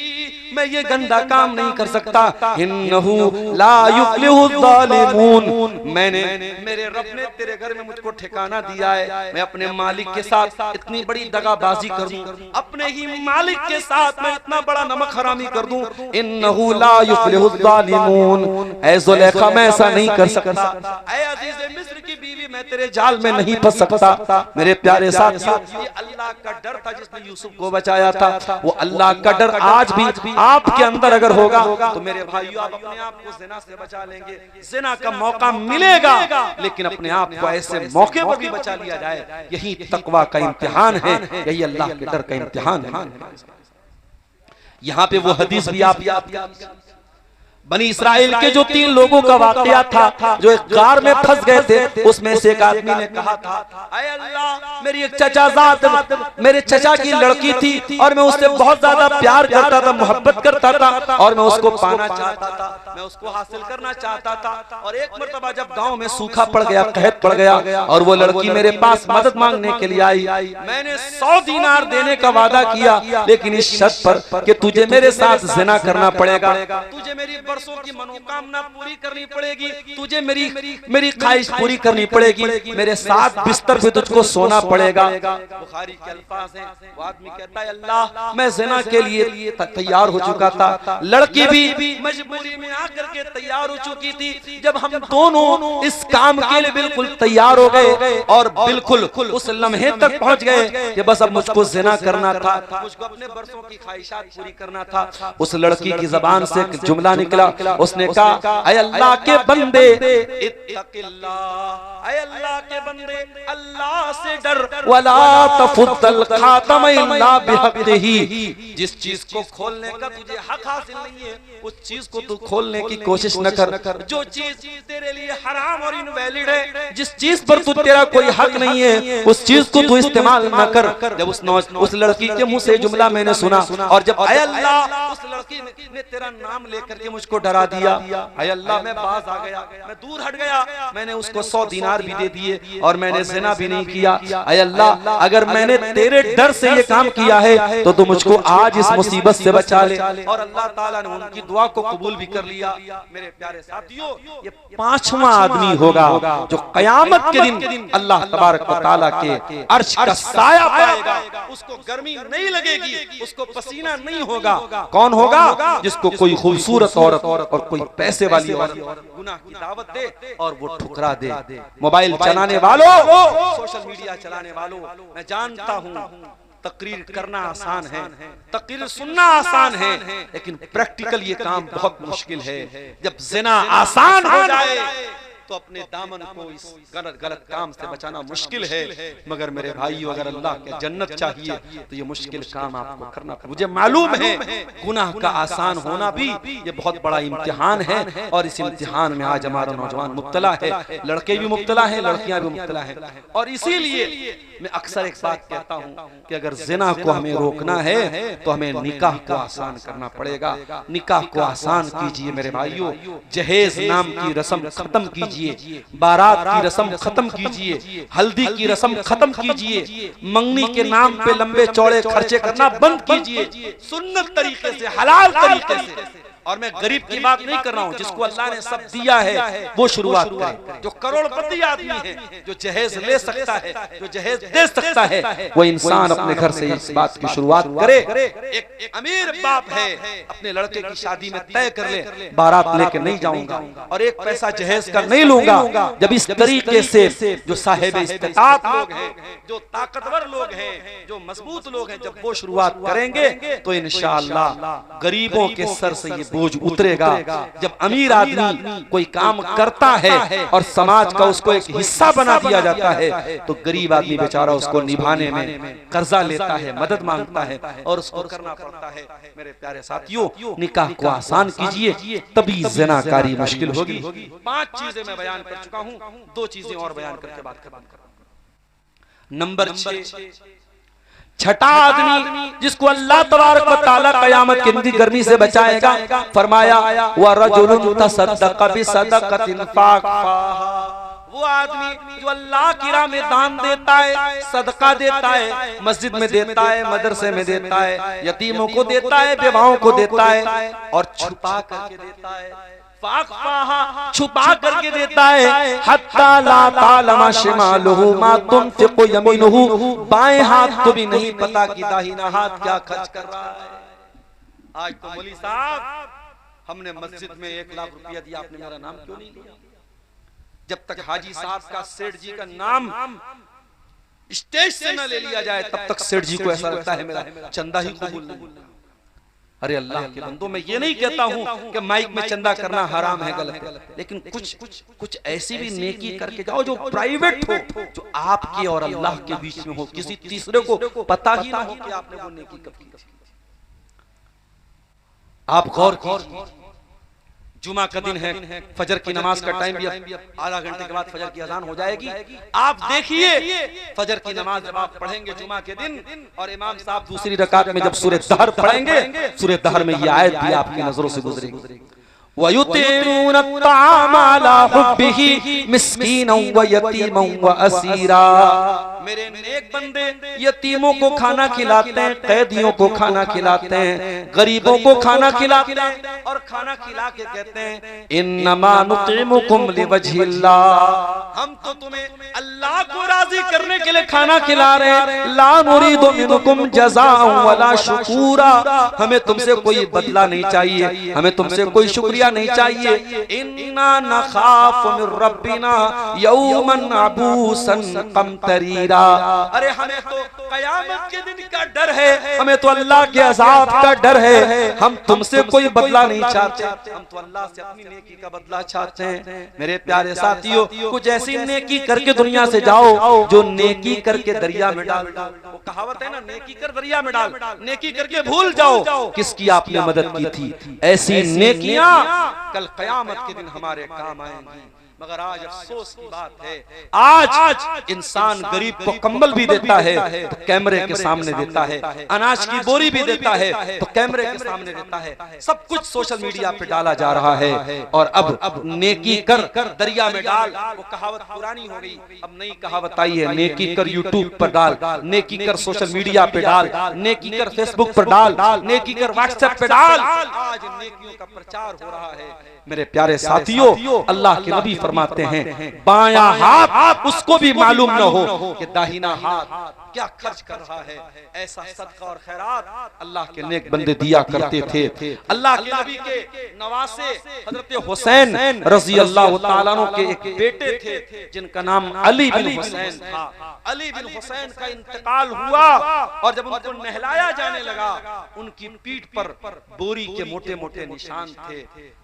मैं मैं ये गंदा काम नहीं कर सकता। इन्नहु ला युफ्लिहुज़्ज़ालिमून, मैंने मेरे रब ने तेरे घर में मुझको ठिकाना दिया है, मैं अपने मालिक के साथ इतनी बड़ी दगाबाजी कर दूं, अपने ही मालिक के साथ मैं इतना बड़ा नमक हरामी कर दूं। इन्नहु ला युफ्लिहुज़्ज़ालिमून, ऐ ज़ुलेखा मैं ऐसा नहीं कर सकता। ऐ अज़ीज़े मिस्र की बीवी मैं तेरे जाल में नहीं फंस सकता। मेरे प्यारे साथियों, ये अल्लाह का डर था जिसने यूसुफ को बचाया था। वो अल्लाह का डर आज भी आपके अंदर अगर होगा तो मेरे भाइयों आप अपने आप को ज़िना से बचा लेंगे। ज़िना का मौका मिलेगा लेकिन अपने आप को ऐसे मौके पर भी बचा लिया जाए। यही तकवा का इम्तिहान है, यही अल्लाह के डर का इम्तिहान है। यहाँ पे वो हदीस भी आप याद कीजिए, बनी इस्राएल के जो 3 लोगों का वाकया था जो एक गार में फंस गए थे, उसमें से एक आदमी ने कहा था, ऐ अल्लाह मेरी एक चचाजाद मेरे चचा की लड़की थी और मैं उससे बहुत ज्यादा प्यार करता था, मोहब्बत करता था और मैं उसको पाना चाहता था, मैं उसको हासिल करना चाहता था। और एक मर्तबा जब गांव में सूखा पड़ गया, कहत पड़ गया और वो लड़की मेरे पास मदद मांगने के लिए आई, मैंने 100 दीनार देने का वादा किया लेकिन इस शर्त पर कि तुझे मेरे साथ ज़िना करना पड़ेगा, तुझे मेरी बरसों की मनोकामना पूरी करनी पड़ेगी, तुझे मेरी ख्वाहिश पूरी करनी पड़ेगी, मेरे साथ बिस्तर पे तुझको सोना पड़ेगा। बुखारी के अल्फाज हैं, वो आदमी कहता है अल्लाह मैं ज़िना के लिए तैयार हो चुका था, लड़की भी मजबूरी में आकर के तैयार हो चुकी थी। जब हम दोनों इस काम के लिए बिल्कुल तैयार हो गए और बिल्कुल उस लम्हे तक पहुंच गए कि बस अब मुझको ज़िना करना था, मुझको अपने बरसों की ख्वाहिशात पूरी करना था, उस लड़की की ज़बान से एक जुमला निकला, उसने कहा ऐ अल्लाह के बंदे इत्तक़िल्लाह, ऐ अल्लाह के बंदे अल्लाह से डर, वला तफुद्दल खातम इल्ला बिहक़्क़िही, जिस चीज को खोलने का तुझे हक हासिल नहीं है उस चीज को तू खोलने की कोशिश न कर। जो चीज तेरे लिए हराम और इनवैलिड है, जिस चीज पर तू तेरा कोई हक नहीं है उस चीज को तू इस्तेमाल न कर। जब उस लड़की के मुंह से जुमला मैंने सुना और जब ऐ अल्लाह उस लड़की ने तेरा नाम लेकर के मुझको डरा दिया, ऐ अल्लाह मैं बाज आ गया, मैं दूर हट गया, मैंने उसको 100 दीनार भी दे दिए और मैंने ज़िना भी नहीं किया। ऐ अल्लाह अगर मैंने तेरे डर से ये काम किया है तो तू मुझको आज इस मुसीबत से बचा ले। और अल्लाह ताला ने उनकी दुआ को कबूल भी कर लिया। मेरे प्यारे साथियों, ये 5वां आदमी होगा जो कयामत के दिन अल्लाह तबारक व तआला के अर्श का साया पाएगा, उसको गर्मी नहीं लगेगी, उसको पसीना नहीं होगा। कौन होगा? जिसको कोई खूबसूरत औरत और कोई पैसे वाली औरत गुनाह की दावत दे और वो ठुकरा दे। मोबाइल चलाने वालों, सोशल मीडिया चलाने वालों, मैं जानता हूँ तकरीर करना आसान है, तकरीर सुनना आसान है, लेकिन प्रैक्टिकल ये काम बहुत मुश्किल है। जब ज़िना आसान हो जाए तो अपने दामन को इस गलत काम से बचाना मुश्किल है। मगर मेरे भाइयों, अगर अल्लाह के जन्नत चाहिए तो ये मुश्किल काम आपको करना पड़ेगा। मुझे मालूम है गुनाह का आसान होना भी ये बहुत बड़ा इम्तिहान है और इस इम्तिहान में आज हमारा नौजवान मुब्तला है, लड़के भी मुब्तला हैं, लड़कियां भी मुब्तला हैं। और इसीलिए मैं अक्सर एक बात कहता हूँ कि अगर ज़िना को हमें रोकना है तो हमें निकाह को आसान करना पड़ेगा। निकाह को आसान कीजिए मेरे भाइयों, जहेज नाम की रस्म खत्म कीजिए, बारात की रस्म खत्म कीजिए, हल्दी की रस्म खत्म कीजिए, मंगनी के नाम पे लंबे चौड़े खर्चे करना बंद कीजिए, सुन्नत तरीके से, हलाल तरीके से। और मैं गरीब की बात नहीं कर रहा हूँ, जिसको अल्लाह ने सब दिया है वो शुरुआत करे। जो करोड़पति आदमी है, जो जहेज ले सकता है, जो जहेज दे सकता है, वो इंसान अपने घर से इस बात की शुरुआत करे। एक अमीर बाप है, अपने लड़के की शादी में तय कर ले बारात लेके नहीं जाऊंगा और एक पैसा जहेज का नहीं लूंगा। जब इस तरीके से जो साहिब इस्तिताअत लोग हैं, जो ताकतवर लोग हैं, जो मजबूत लोग हैं, जब वो शुरुआत करेंगे तो इंशाअल्लाह गरीबों के सर से ये बोझ उतरेगा। जब अमीर आदमी कोई काम करता है और समाज का उसको एक हिस्सा बना दिया जाता है तो गरीब आदमी बेचारा उसको निभाने में कर्जा लेता है, मदद मांगता है और उसको करना पड़ता है। मेरे प्यारे साथियों, निकाह को आसान कीजिए, तभी ज़िनाकारी मुश्किल होगी। 5 चीजें मैं बयान कर चुका हूँ, 2 चीजें और बयान करके बात करूंगा। नंबर 6, छठा आदमी जिसको अल्लाह तबारक व तआला क़यामत के दिन गर्मी से बचाएगा, फरमाया व रजुलुन तसद्दक़ बिसदक़तिन फ़ाक़फ़ाहा, वो आदमी जो अल्लाह की राह में दान देता है, सदका देता है, मस्जिद में देता है, मदरसे में देता है, यतीमों को देता है, बेवाओं को देता है, और छुपा करके देता है, छुपा करके देता है, हत्ता ला तालमा शिमालुहु मा तुनफिकु यमीनुहु, बाएं हाथ को भी नहीं पता कि दाहिना हाथ क्या खर्च कर रहा है। आज तो मौलवी साहब, हमने मस्जिद में 1 लाख रुपया दिया, आपने मेरा नाम क्यों नहीं लिया? जब तक हाजी साहब का, सेठ जी का नाम स्टेज से न ले लिया जाए, तब तक सेठ जी को ऐसा लगता है मेरा चंदा ही कबूल नहीं। अरे अल्लाह के बंदो, मैं ये नहीं कहता हूं कि माइक में चंदा करना हराम है, गलत है, लेकिन कुछ ऐसी भी नेकी करके जाओ जो प्राइवेट हो, जो आपके और अल्लाह के बीच में हो, किसी तीसरे को पता ही ना हो कि आपने वो नेकी कब की। आप गौर कीजिए, जुमा का दिन है, फजर की नमाज का टाइम भी आधा घंटे के बाद फजर की अजान हो जाएगी। आप देखिए, फजर की नमाज जब आप पढ़ेंगे जुमा के दिन, और इमाम साहब दूसरी रकात में जब सूरह दहर पढ़ेंगे, सूरह दहर में ये आयत भी आपकी नजरों से गुजरेगी, वयुतीऊन अत्ताम अला हुब्बिही मिस्कीनन व यतीमन व असीरा। मेरे नेक बंदे यतीमों को खाना खिलाते हैं, कैदियों को खाना खिलाते हैं, गरीबों को खाना खिलाते हैं, और खाना खिला के कहते हैं इन्नमा नुतिमुकुम लिवजहिल्लाह, हम तो तुम्हें अल्लाह को राजी करने के लिए खाना खिला रहे हैं, ला नुरीदु मिनकुम जज़ाअन वला शुकूरा, हमें तुमसे कोई बदला नहीं चाहिए, हमें तुमसे कोई शुक्रिया नहीं चाहिए। इन्ना नखाफु मिन रब्बिना यौमन अबूसन कमतरीरा, अरे हमें तो कयामत के दिन का डर है, हमें तो अल्लाह के अज़ाब का डर है, हम तुमसे कोई बदला नहीं चाहते, हम तो अल्लाह से अपनी नेकी का बदला चाहते हैं। मेरे प्यारे साथियों, कुछ ऐसी नेकी करके दुनिया से जाओ जो नेकी करके दरिया में डाल दो। वो कहावत है ना, नेकी कर दरिया में डाल, नेकी करके भूल जाओ किसकी आपने मदद की थी। ऐसी नेकियां कल कयामत के दिन हमारे काम आएंगी। मगर आज अफसोस की बात है, आज इंसान गरीब को कंबल भी देता है तो कैमरे के सामने देता है, अनाज की बोरी भी देता है तो कैमरे के सामने देता है, सब कुछ सोशल मीडिया पे डाला जा रहा है। और अब नेकी कर दरिया में डाल, वो कहावत पुरानी हो गई, अब नई कहावत आई है, नेकी कर यूट्यूब पर डाल, नेकी कर सोशल मीडिया पे डाल, नेकी कर फेसबुक पर डाल, नेकी कर व्हाट्सएप पे डाल। आज नेकियों का प्रचार हो रहा है। मेरे प्यारे साथियों, अल्लाह के नबी फरमाते हैं बायां हाथ उसको भी मालूम न हो कि दाहिना हाथ क्या खर्च कर रहा है। ऐसा सदका और खैरात अल्लाह के नेक बंदे दिया करते थे। अल्लाह के नबी के नवासे हजरत हुसैन रजी अल्लाह तआला अन्हु के एक बेटे थे जिनका नाम अली बिन हुसैन था। अली बिन हुसैन का इंतकाल हुआ और जब उनको नहलाया जाने लगा, उनकी पीठ पर बोरी के मोटे मोटे निशान थे।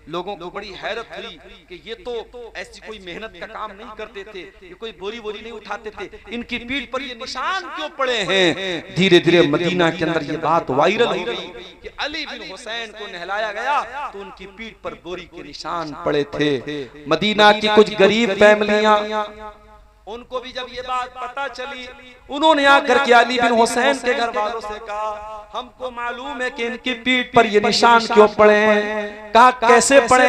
लोगों को बड़ी हैरत हुई कि ये तो ऐसी कोई मेहनत का काम नहीं करते थे, ये कोई बोरी बोरी नहीं उठाते थे, इनकी पीठ पर ये निशान क्यों पड़े हैं। धीरे धीरे मदीना के अंदर ये बात वायरल हो गई कि अली बिन हुसैन को नहलाया गया तो उनकी पीठ पर बोरी के निशान पड़े थे। मदीना की कुछ गरीब फैमिलियां, उनको भी जब ये बात पता चली, उन्होंने आकर के अली बिन हुसैन के घर वालों से कहा, हमको मालूम है कि इनकी पीठ पर ये निशान क्यों पड़े हैं। कहा कैसे पड़े?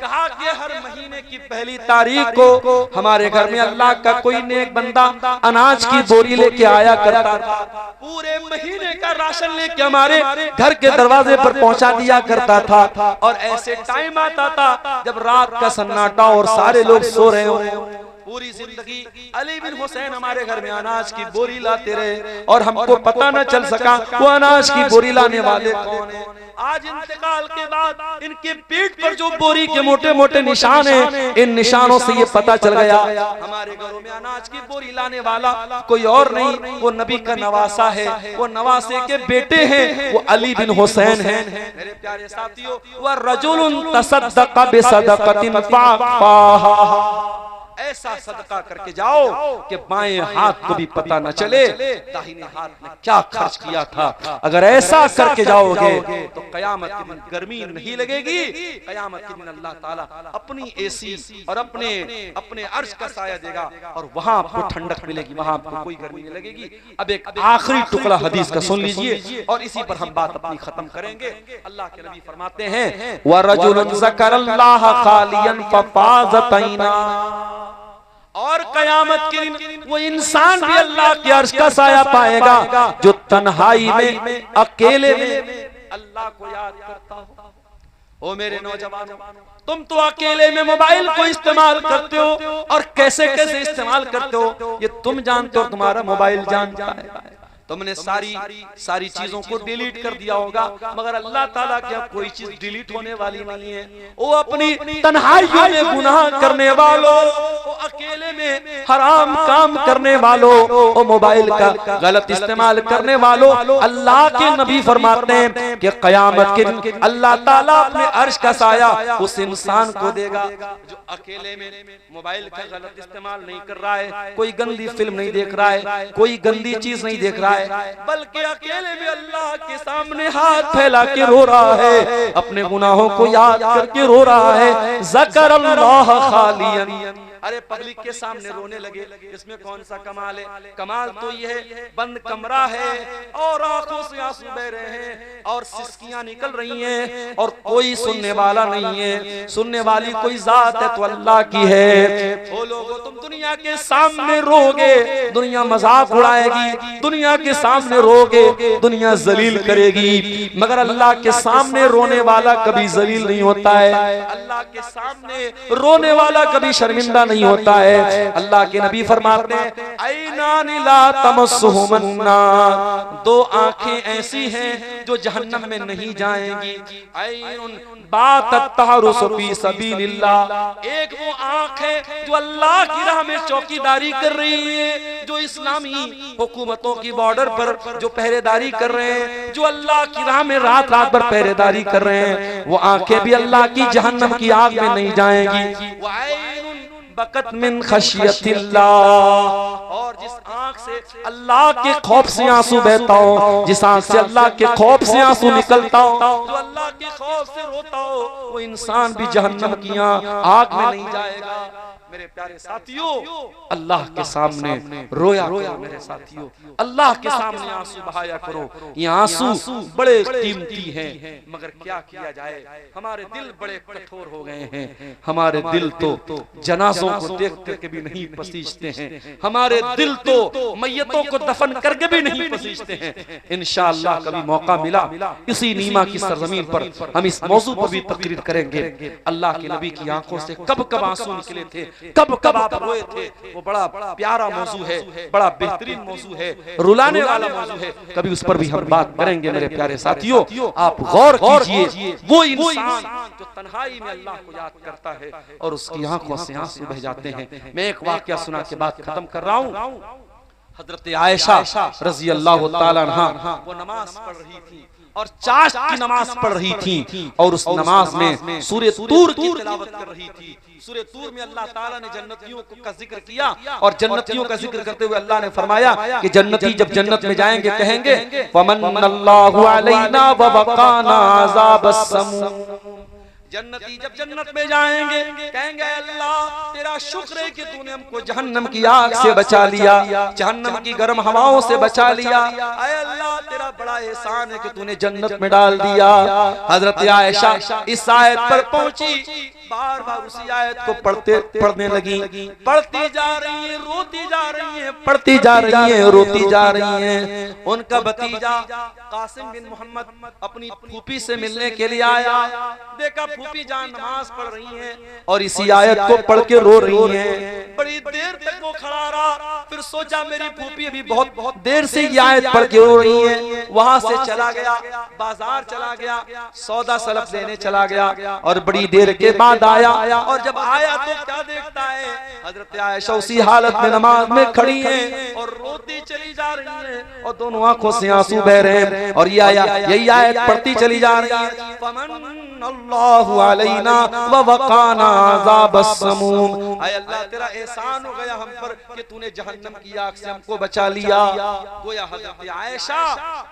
कहा कि हर महीने की पहली तारीख को हमारे घर में अल्लाह का कोई नेक बंदा अनाज की बोरी लेके आया करता था, पूरे महीने का राशन लेके हमारे घर के दरवाजे पर पहुंचा दिया करता था। और ऐसे टाइम आता था जब रात का सन्नाटा और सारे लोग सो रहे हो, पूरी जिंदगी अली बिन हुसैन हमारे घर में अनाज की बोरी लाते रहे और हमको पता न चल सका वो अनाज की बोरी लाने वाले कौन है। आज इंतकाल के बाद इनके पीठ पर जो बोरी के मोटे मोटे निशान हैं, इन निशानों से ये पता चल गया हमारे घरों में अनाज की बोरी लाने वाला कोई और नहीं, वो नबी का नवासा है, वो नवासे के बेटे हैं, वो अली बिन हुसैन हैं। मेरे प्यारे साथियों, वह रजुलुन तसद्दक़ बिसदक़तिन फ़अख़फ़ाहा, ऐसा सदका करके जाओ कि बाएं हाथ को भी पता न चले दाहिने हाथ में क्या खर्च किया था। अगर ऐसा करके जाओगे तो कयामत के दिन गर्मी नहीं लगेगी, कयामत के दिन अल्लाह ताला अपनी एसी और अपने अर्श का साया देगा और वहां आपको ठंडक मिलेगी, वहां आपको कोई गर्मी नहीं लगेगी। अब एक आखिरी टुकड़ा हदीस का सुन लीजिए और इसी पर हम बात अपनी खत्म करेंगे। अल्लाह के नबी फरमाते हैं वरजुलन ज़करल्लाह खालियन फफाज़त ऐना, और और कयामत के दिन वो इंसान भी अल्लाह के अर्श का साया पाएगा जो तन्हाई में अकेले में अल्लाह को याद करता हो। ओ मेरे नौजवानों, तुम तो अकेले में मोबाइल को इस्तेमाल करते हो और कैसे कैसे इस्तेमाल करते हो ये तुम जानते हो, तुम्हारा मोबाइल जानता है। तुमने सारी चीजों को डिलीट कर दिया होगा, मगर अल्लाह ताला के अब कोई चीज डिलीट होने वाली नहीं है। वो अपनी तन्हाइयों में गुनाह करने वालों, वो अकेले में हराम काम करने वालों, वो मोबाइल का गलत इस्तेमाल करने वालों, अल्लाह के नबी फरमाते हैं कि कयामत के दिन अल्लाह ताला अपने अर्श का साया उस इंसान को देगा जो अकेले में मोबाइल का गलत इस्तेमाल नहीं कर रहा है, कोई गंदी फिल्म नहीं देख रहा है, कोई गंदी चीज नहीं देख रहा है, बल्कि अकेले में अल्लाह के सामने हाथ फैला के रो रहा है, अपने गुनाहों को याद करके रो रहा है। ज़करल्लाह खालियन, अरे पब्लिक के सामने रोने लगे, इसमें कौन सा कमाल है? कमाल तो ये है बंद कमरा है और आंखों से आंसू बह रहे हैं और सिसकियां निकल रही हैं और कोई सुनने वाला नहीं है, सुनने वाली कोई जात है तो अल्लाह की है। ओ लोगों, तुम दुनिया के सामने रोगे, दुनिया मजाक उड़ाएगी, दुनिया के सामने रोगे, दुनिया जलील करेगी, मगर अल्लाह के सामने रोने वाला कभी जलील नहीं होता है, अल्लाह के सामने रोने वाला कभी शर्मिंदा नहीं होता है। अल्लाह के नबी फरमाते हैं ऐनानी ला तमस्सुहुमुन नार, दो आंखें ऐसी हैं जो जहन्नम में नहीं जाएंगी। ऐनुन बातत तहरुसु फी सबीलिल्लाह, एक वो आंख है जो अल्लाह की राह में चौकीदारी कर रही है, जो इस्लामी हुकूमतों की बॉर्डर पर जो पहरेदारी कर रहे हैं, जो अल्लाह की राह में रात रात भर पहरेदारी कर रहे हैं, वो आंखें भी अल्लाह की जहन्नम की आग में नहीं जाएंगी। बकत मिन खशियतिल्लाह, और जिस आंख से अल्लाह के खौफ से आंसू बहता हो, जिस आंख से अल्लाह के खौफ से आंसू निकलता हो, जो अल्लाह के खौफ से रोता हो, वो इंसान भी जहन्नम की आग में नहीं जाएगा। मेरे प्यारे साथियों, अल्लाह के सामने रोया करो मेरे साथियों, अल्लाह के सामने आंसू बहाया करो। ये आंसू बड़े कीमती हैं, मगर क्या किया जाए, हमारे दिल बड़े कठोर हो गए हैं। हमारे दिल तो जनाजों को देख करके भी नहीं पसीजते हैं, हमारे दिल तो मैयतों को दफन करके भी नहीं पसीजते हैं। इंशाअल्लाह कभी मौका मिला इसी नीमा की सरजमीन पर हम इस मौजू पर भी तकरीर करेंगे। अल्लाह के नबी की आंखों से कब कब आंसू निकले थे, कब कब आप रोए थे, वो बड़ा प्यारा मौजू है, बड़ा बेहतरीन मौजू है, रुलाने वाला मौजू है। कभी उस पर भी हम बात करेंगे मेरे प्यारे साथियों। आप गौर कीजिए, वो इंसान जो तन्हाई में अल्लाह को याद करता है और उसकी आंखों से आंसू बह जाते हैं। मैं एक वाकया सुना के बाद खत्म कर रहा हूँ। हजरत आयशा रजी अल्लाह ताला अन्हा वो नमाज पढ़ रही थी और चाश्त की नमाज पढ़ रही थी और उस नमाज में सूरे तूर की तिलावत कर रही थी। सूरे तूर में अल्लाह ताला ने जन्नतियों का जिक्र किया और जन्नतियों का जिक्र करते हुए अल्लाह ने फरमाया कि जन्नती जब जन्नत में जाएंगे कहेंगे फमन्नल्लाहु अलैना व वक़ाना अज़ाबस समूम। जन्नती जब जन्नत में जाएंगे कहेंगे अल्लाह तेरा शुक्र है कि तूने हमको जहन्नम की आग से बचा लिया, जहन्नम की गर्म हवाओं से बचा लिया। ऐ अल्लाह तेरा बड़ा एहसान है कि तूने जन्नत में डाल दिया। हजरत आयशा इस आयत पर पहुंची, बार बार उसी आयत को पढ़ने लगी, पढ़ती जा रही है, रोती जा रही है, पढ़ती जा रही है, रोती जा रही है। उनका भतीजा कासिम बिन मोहम्मद अपनी फूफी से मिलने के लिए आया, देखा फूफी जान नमाज पढ़ रही हैं और इसी आयत को पढ़ के रो रही हैं। बड़ी देर तक वो खड़ा रहा, फिर सोचा मेरी फूफी अभी बहुत देर से ये आयत पढ़ के रो रही हैं। वहां से चला गया, बाजार चला गया, सौदा सलफ लेने चला गया और बड़ी देर के बाद आया और जब आया तो क्या देखता है, हजरत आयशा उसी हालत में नमाज में खड़ी हैं और रोती चली जा रही हैं और दोनों आंखों से आंसू बह रहे हैं और ये यही आयत पढ़ती चली जा रही है फमन्नल्लाहु अलैना व वक़ाना अज़ाबस समूम। ऐ अल्लाह तेरा एहसान हो गया हम पर कि तूने जहन्नम की आग से हमको बचा लिया। गोया हजरत आयशा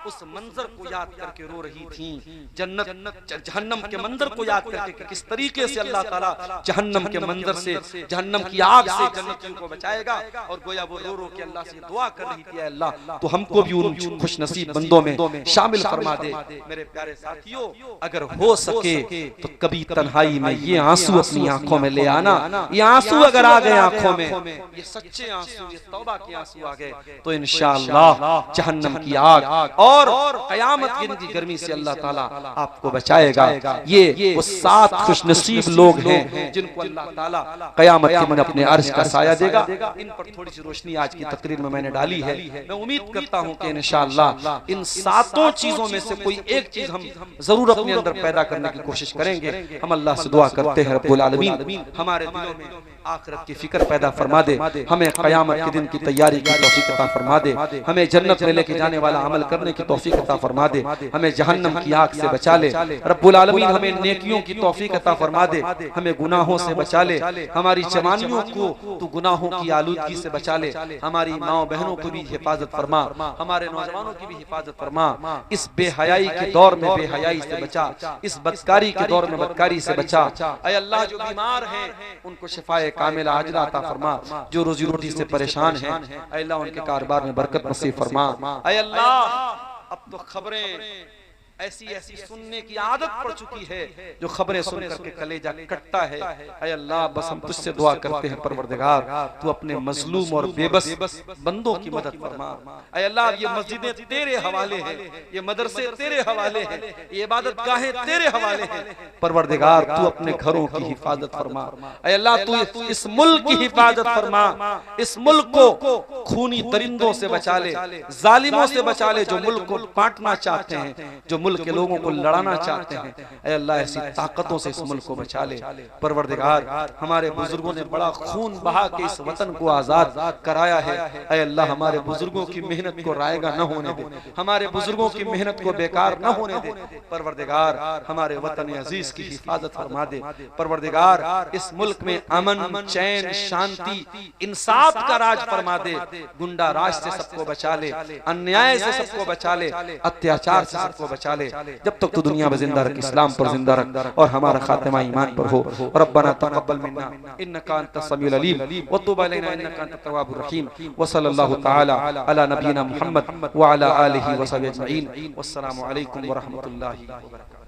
उस मंजर को याद करके रो रही थी, जहन्नम के मंजर को याद करके किस तरीके से अल्लाह ताला जहन्नम के मंजर से, जहन्नम की आग से जन्नतियों को बचाएगा। और गोया वो रो रो के अल्लाह से दुआ कर रही थी, अल्लाह तो हमको भी उन खुश नसीब बंदों में शामिल फरमा दे। मेरे प्यारे साथियों, अगर हो सके तो कभी तन्हाई में ये आंसू अपनी आंखों में ले आना, ये आंसू आंसू अगर आ गए आंखों में, ये सच्चे आंसू, ये तौबा के आंसू आ गए, तो इंशाअल्लाह जहन्नम की आग और कयामत के दिन की गर्मी से अल्लाह ताला आपको बचाएगा। ये वो 7 खुशनसीब लोग हैं जिनको अल्लाह ताला कयामत के दिन अपने अर्श का साया देगा। इन पर थोड़ी सी रोशनी आज की तकरीर में मैंने डाली है। मैं उम्मीद करता हूं कि इंशाअल्लाह इन 7 चीजों में से कोई एक चीज हम जरूर अपने अंदर पैदा करने की कोशिश करेंगे। हम अल्लाह से दुआ करते हैं रब्बुल आलमीन हमारे दिलों में आखिरत की फिक्र पैदा फरमा दे, हमें क़यामत के दिन की तैयारी की तौफीक अता फरमा दे, हमें जन्नत में लेके जाने वाला अमल करने की तौफीक अता फरमा दे, हमें जहन्नम की आग से बचा ले रब्बुल आलमीन, हमें नेकियों की तौफीक अता फरमा दे, हमें गुनाहों से बचा ले, हमारी जवानियों को तू गुनाहों की आलूदगी से बचा ले, हमारी माओ बहनों को भी हिफाजत फरमा, हमारे नौजवानों की भी हिफाजत फरमा, इस बेहयाई के दौर में बेहयाई से बचा, इस बदकारी के दौर में बदकारी से बचा। ऐ अल्लाह जो बीमार हैं उनको शिफाए कामिला आजिला अता फरमा, जो रोजी रोटी से परेशान हैं ऐ अल्लाह उनके कारोबार में बरकत नसीब फरमा। ऐ अल्लाह अब तो खबरें ऐसी ऐसी सुनने की आदत पड़ चुकी है जो खबरें सुन करके कलेजा कटता है। ऐ अल्लाह बस हम तुझसे दुआ करते हैं परवरदिगार तू अपने मजलूम और बेबस बंदों की मदद फरमा। ऐ अल्लाह ये मस्जिदें तेरे हवाले हैं, ये मदरसे तेरे हवाले हैं, ये इबादत गाहें तेरे हवाले हैं। परवरदिगार तू अपने घरों की हिफाजत फरमा। ऐ अल्लाह तू इस मुल्क की हिफाजत फरमा, इस मुल्क को खूनी दरिंदों से बचा ले, जालिमों से बचा ले जो मुल्क को बांटना चाहते हैं, जो मुल्क के लोगों को लड़ाना चाहते हैं। ऐ अल्लाह ऐसी ताकतों से इस मुल्क को बचा ले। परवरदिगार हमारे बुजुर्गों ने बड़ा खून बहा के इस वतन को आजाद कराया है। ऐ अल्लाह हमारे बुजुर्गों की मेहनत को रायगा न होने दे, हमारे बुजुर्गों की मेहनत को बेकार न होने दे। परवरदिगार हमारे वतन अजीज की हिफाजत फरमा दे। परवरदिगार इस मुल्क में अमन, चैन, शांति, इंसाफ का राज फरमा दे। गुंडा राज से सबको बचा ले, अन्याय से सबको बचा ले, अत्याचार से सबको बचा ले। जब तक तू दुनिया में जिंदा रख, इस्लाम पर जिंदा रख और हमारा खातिमा ईमान पर हो। रब्बना तक़ब्बल मिन्ना इन्नका अंतस समीउल अलीम व तुब अलैना इन्नका अंतत तव्वाबुर रहीम व सल्लल्लाहु तआला अला नबीना मुहम्मद व अला आलिहि व सहबिहि अजमईन। वस्सलामु अलैकुम व रहमतुल्लाहि व बरकातहू।